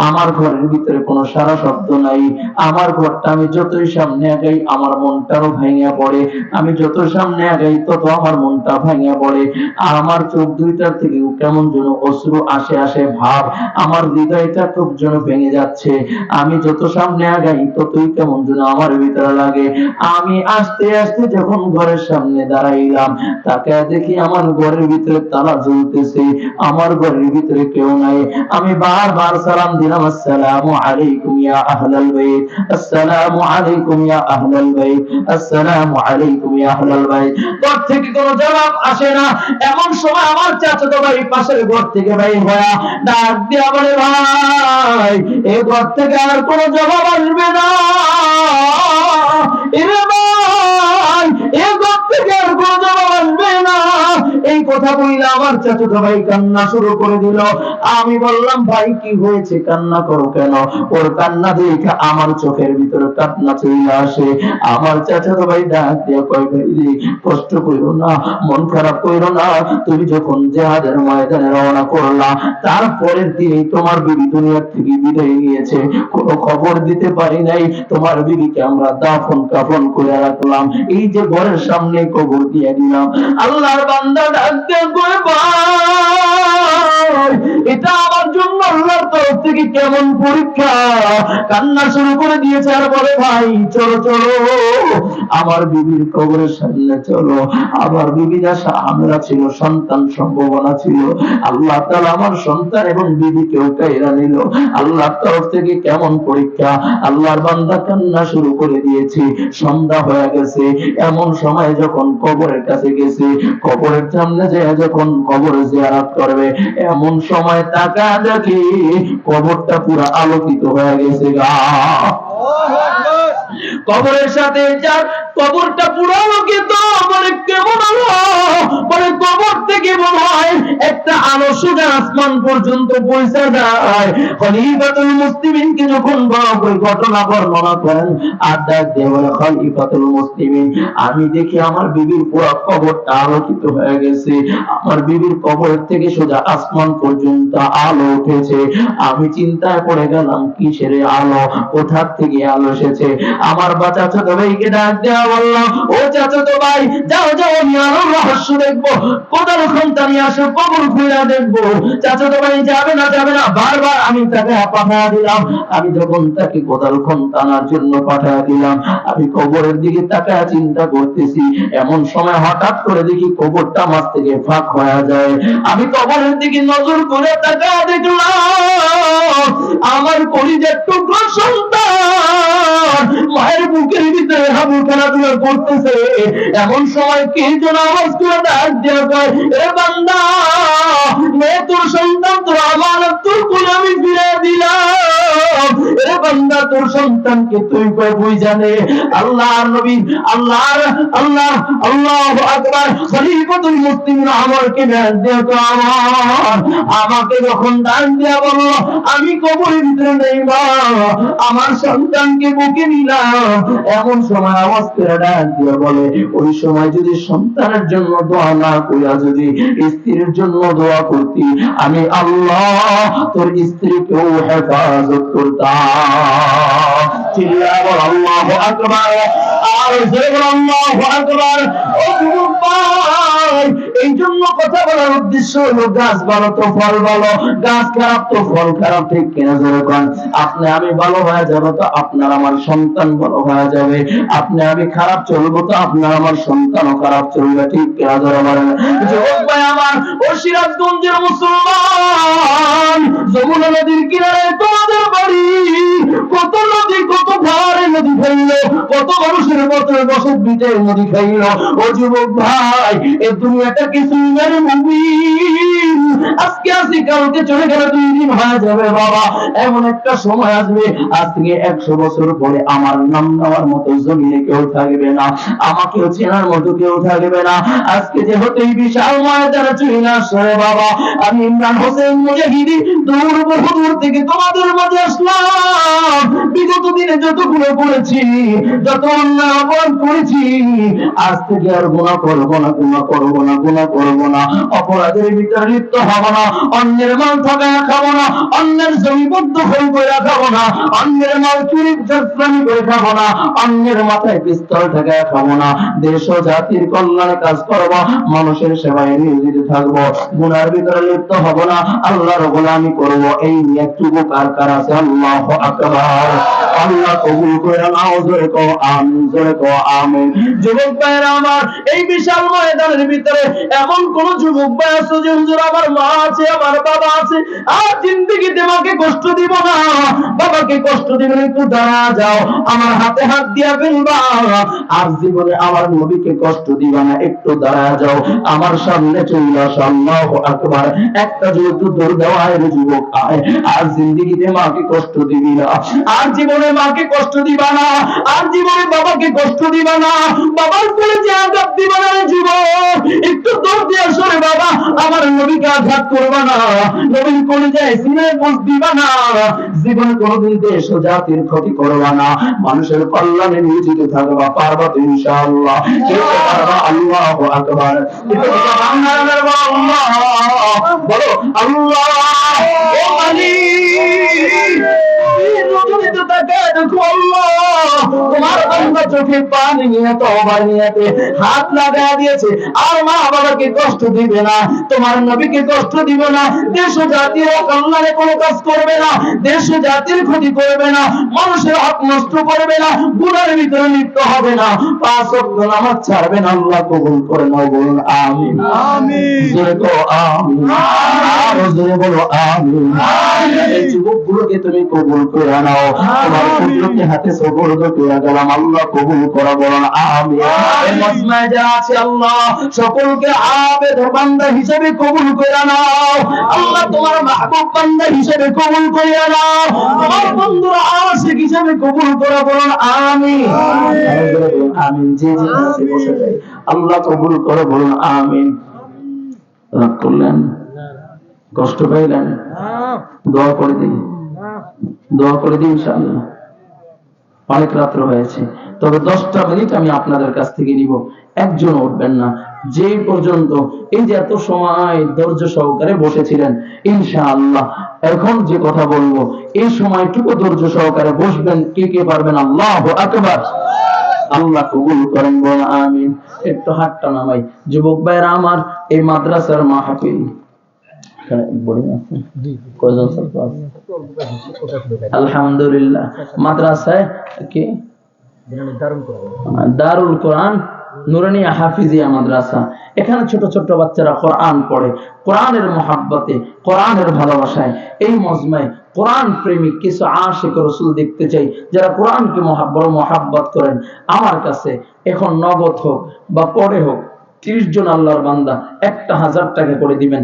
আমার ঘরের ভিতরে কোনো সারা শব্দ নাই আমার ঘরটা আমি যতই সামনে আগাই আমার মনটাও ভেঙে পড়ে আমি যত সামনে আগাই তত আমার মনটা ভেঙে পড়ে আর আমার চোখ দুইটার থেকে কেমন যেন অশ্রু আসে আসে ভাব আমার হৃদয়টা খুব যেন ভেঙে যাচ্ছে আমি যত সামনে আগাই ততই কেমন যেন আমার ভিতরে লাগে আমি আস্তে আস্তে যখন ঘরের সামনে দাঁড়াইলাম তাকে দেখি আমার ঘরের ভিতরে তালা ঝুলতেছে আমার ঘরের ভিতরে কেউ নাই আমি বারবার সালাম দিলাম আসসালামু আলাইকুম ইয়া আহলাল বাইত আসসালামু আলাইকুম ইয়া আহলাল বাইত আসসালামু আলাইকুম ইয়া আহলাল বাইত ঘর থেকে কোনো জবাব আসে না এমন সময় আমার চাচাতো ভাই পাশের ঘর থেকে ভাই হয়া ডাক দিয়া বলে ভাই এই ঘর থেকে আর কোনো জবাব আসবে না এরে ভাই এই ঘর থেকে আর কোনো জবাব আসবে না এই কথা বললে আমার চাচাতো ভাই কান্না শুরু করে দিল আমি বললাম ভাই কি হয়েছে কান্না করো কেন ওর কান্না দেখে আমার চোখের ভিতরে কান্না চলে আসে আমার চাচাতো ভাই ডাক দিয়ে কয় ভাই কষ্ট কইরো না মন খারাপ কইরো না তুমি যখন জিহাদের ময়দানে রওনা করলা তারপরের দিনই তোমার বিবি দুনিয়া থেকে বিদায় নিয়েছে কোনো খবর দিতে পারি নাই তোমার বিবিকে আমরা দাফন কাফন করে রাখলাম এই যে ঘরের সামনে কবর দিয়ে দিলাম আল্লাহর বান্দা ডাক দিয়ে কয় ভাই এটা আমার জন্য আল্লাহর তরফ থেকে কেমন পরীক্ষা কান্না শুরু করে দিয়েছে আর বলে ভাই চলো চলো আমার বিবির কবরের সামনে চলো আমার বিবির আশা আমরা ছিল সন্তান সম্ভাবনা ছিল আল্লাহ তাআলা আমার সন্তান এবং বিবিকেও কাইরা নিল আল্লাহর তরফ থেকে কেমন পরীক্ষা আল্লাহর বান্দা কান্না শুরু করে দিয়েছে সন্ধ্যা হয়ে গেছে এমন সময় যখন কবরের কাছে গেছে কবরের সামনে যায় যখন কবরে জিয়ারত করবে এমন সময় তাকা দেখি কবরটা পুরো আলোকিত হয়ে গেছে গা কবরের সাথে যার কবরটা পুরো আলোকিত বলে কেমন আলো বলে কবর থেকে মনে হয় একটা আলো সোজা আসমান পর্যন্ত পৌঁছে যায় খলিফাতুল মুসলিমিনকে যখন বড় করে ঘটনা বর্ণনা করেন আর ডাক দিয়ে বলে খলিফাতুল মুসলিমিন আমি দেখি আমার বিবির পুরো কবরটা আলোকিত হয়ে গেছে আমার বিবির কবরের থেকে সোজা আসমান পর্যন্ত আলো উঠেছে আমি চিন্তায় পড়ে গেলাম কিসের আলো কোথা থেকে আলো এসেছে আমার চাচাতো ভাইকে ডাক দেওয়া বললাম ও চাচাতো ভাই যাও যাও আমি আলোর রহস্য দেখবো কোদাল খন্তা নিয়ে আসো কবর খুঁড়া দেখবো চাচাতো ভাই যাবে না বারবার আমি তাকে পাঠা দিলাম আমি যখন তাকে কোদাল খন্তানোর জন্য পাঠা দিলাম আমি কবরের দিকে তাকায় চিন্তা করতেছি এমন সময় হঠাৎ করে দেখি কবরটা মাছ থেকে ফাঁক হয়ে যায় আমি কবরের দিকে নজর করে তাকায় দেখলাম আমার কলিজার টুকরো সন্তান মায়ের বুকের ভিতরে হাবু খেলাধুলা করতেছে এমন সময় কে যেন আওয়াজ করে ডাক দেওয়া কয় এ বান্দা মে তোর সন্তান তোর আমানত তোর কোলে আমি ফিরে দিলাম এ বান্দা তোর সন্তানকে তুই কই বুঝ জানে আল্লাহর নবী আল্লাহর আল্লাহ আল্লাহু আকবার খলিফাতুল মুসলিমিন আমাকে ডাক দেওয়া তো আমাকে যখন ডাক দেওয়া বলল আমি কবরের ভিতরে নেই মা আমার সন্তানকে বুকে নিলাম এমন সময় আওয়াজ করে ডাক দিয়ে বলে ওই সময় যদি সন্তানের জন্য দোয়া না কইরা যদি স্ত্রীর জন্য দোয়া করতি আমি আল্লাহ তোর স্ত্রীকেও হেফাজত করতাম চিল্লায় বল আল্লাহু আকবার আর জোরে বল আল্লাহু আকবার ও যুবক ভাই, এই জন্য কথা বলার উদ্দেশ্য হলো গাছ ভালো তো ফল ভালো, গাছ খারাপ তো ফল খারাপ, ঠিক কিনা যেরকম আপনি আমি ভালো হয়ে যাবো তো আপনার আমার সন্তান ভালো হয়ে যাবে, আপনি আমি খারাপ চলবো তো আপনার আমার সন্তানও খারাপ চলবে, ঠিক কিনা যেরকম। যুবক ভাই আমার, ও সিরাজগঞ্জের মুসলমান, যমুনা নদীর কিনারে তোমাদের বাড়ি, কত নদী, কত ধারে নদী খাইলো, কত মানুষের বছর বছর বিটের নদী খাইলো। ও যুবক ভাই, এই দুনিয়াটা কি সুন্দর মুভি, আজকে আসি কালকে চলে গেলে 2 দিন হয়ে যাবে বাবা। এমন একটা সময় আসবে, আজ থেকে 100 বছর পরে আমার নাম নেওয়ার মতো জমিনে কেউ থাকবে না, আমাকেও চেনার মতো কেউ থাকবে না। আজকে যেহেতু এই বিশাল ময়দানে চলে আসছে বাবা, আমি ইমরান হোসেন মুজাহিদি বহু দূর থেকে তোমাদের মাঝে আসলাম। বিগত দিনে যতগুলো করেছি, যত অন্যায় অপরাধ করেছি, আজ থেকে আর গুনাহ করবো না, গুনাহ করবো না, গুনাহ করবো না, অপরাধের ভিতরে লিপ্ত হব না, অন্যের মাল ঠকায়া খাবো না, অন্যের জমিবদ্ধ হয়ে করে খাবো না, অন্যের মাল চুরি চালানি করে খাবো না, অন্যের মাথায় পিস্তল ঠেকায়া খাবো না, দেশ ও জাতির কল্যাণে কাজ করবো, মানুষের সেবায় নিয়োজিত থাকবো, গুনার ভিতরে লিপ্ত হব না, আল্লাহর গোলামি করবো। এই একটুকু কার কার আছে? আল্লাহু আকবার। আল্লাহ কবুল করে নাও, জোরে কও আমিন, জোরে কও আমিন। যুবক ভাইরা আমার, এই বিশাল ময়দানের ভিতরে এমন কোন যুবক ভাই আছে যে হুজুর আমার মা আছে, আমার বাবা আছে, আর জিন্দেগিতে মাকে কষ্ট দিব না, বাবাকে কষ্ট দিব না, একটু দাঁড়া যাও, আমার হাতে হাত দিয়া ফেলবা, আর জীবনে আমার নবীকে কষ্ট দিবা না, একটু দাঁড়া যাও, আমার সামনে চলে আসো। আল্লাহু আকবার। একটা যুবক দৌড় দেওয়ায় যুবক আয়, আর জিন্দেগিতে মাকে কষ্ট দিবি না, আর জীবনে মাকে কষ্ট দিবা না, আর জীবনে বাবাকে কষ্ট দিবা না, বাবার কোলে যে আঘাত দিবা না রে যুবক, একটু দৌড় দিয়ে আসো রে বাবা, আমার নবীকে আঘাত করবা না, নবীর কোলে যায় সিনে পোষ দিবা না, জীবনে কোনোদিন দেশ ও জাতির ক্ষতি করবা না, মানুষের কল্যাণে নিয়োজিত থাকবা, পারবা তো ইনশাআল্লাহ। কেউ পারবা? আল্লাহু আকবার। বলো আল্লাহ। ও মালিক, তোমার বান্দা চোখে পানি নিয়ে তওবা নিয়েতে হাত লাগায় দিয়েছে, আর মা বাবাকে কষ্ট দিবে না, তোমার নবীকে কষ্ট দিবে না, দেশ ও জাতির কল্যাণে কোনো কাজ করবে না, দেশ ও জাতির ক্ষতি করবে না, মানুষের হক নষ্ট করবে না, গুনাহের ভিতরে লিপ্ত হবে না, 5 ওয়াক্ত নামাজ ছাড়বে না। আল্লাহ কবুল করে নাও, বলুন আমিন। আমিন। জোরে কও আমিন, আরো জোরে বলো আমিন। এই যুবকগুলোকে তুমি কবুল করে নাও, তোমার কুদরতি হাতে সুবর্দ করে গেলাম, আল্লাহ কবুল করো, বলুন আমিন। এই মজমায় যারা আছে আল্লাহ সকলকে আবেদ বান্দা হিসেবে কবুল করে নাও, আল্লাহ তোমার মাহবুব বান্দা হিসেবে কবুল করে নাও, তোমার বন্ধুরা আশিক হিসেবে কবুল করো, বলুন আমিন। আমিন। যে যে আছে বসে যায়, আল্লাহ কবুল করো, বলুন আমিন। রাগ করলেন? কষ্ট পাইলেন? দোয়া করে দিন, দোয়া করে দিন ইনশাআল্লাহ। অনেক রাত্র হয়েছে, তবে 10টা মিনিট আমি আপনাদের কাছ থেকে নিব, একজন উঠবেন না, যে পর্যন্ত এই যে এত সময় ধৈর্য সহকারে বসেছিলেন, ইনশাআল্লাহ এখন যে কথা বলবো এই সময়টুকু ধৈর্য সহকারে বসবেন। কে কে পারবেন? আল্লাহু আকবার। আল্লাহ কবুল করেন, বলেন আমিন। একটু হাতটা নামাই। যুবক ভাইরা আমার, এই মাদ্রাসার মাহফিল আলহামদুলিল্লাহ, মাদ্রাসায় কি দারুল কোরআন নুরানিয়া হাফিজিয়া মাদ্রাসা, এখানে ছোট ছোট বাচ্চারা কোরআন পড়ে, কোরআনের মহাব্বতে, কোরআনের ভালোবাসায়। এই মজমায় কোরআন প্রেমিক কিছু আশিক রাসূল দেখতে চাই, যারা কোরআনকে বড় মহাব্বত করেন। আমার কাছে এখন নগদ হোক বা পরে হোক 30 জন আল্লাহর বান্দা 1000 টাকা করে দিবেন,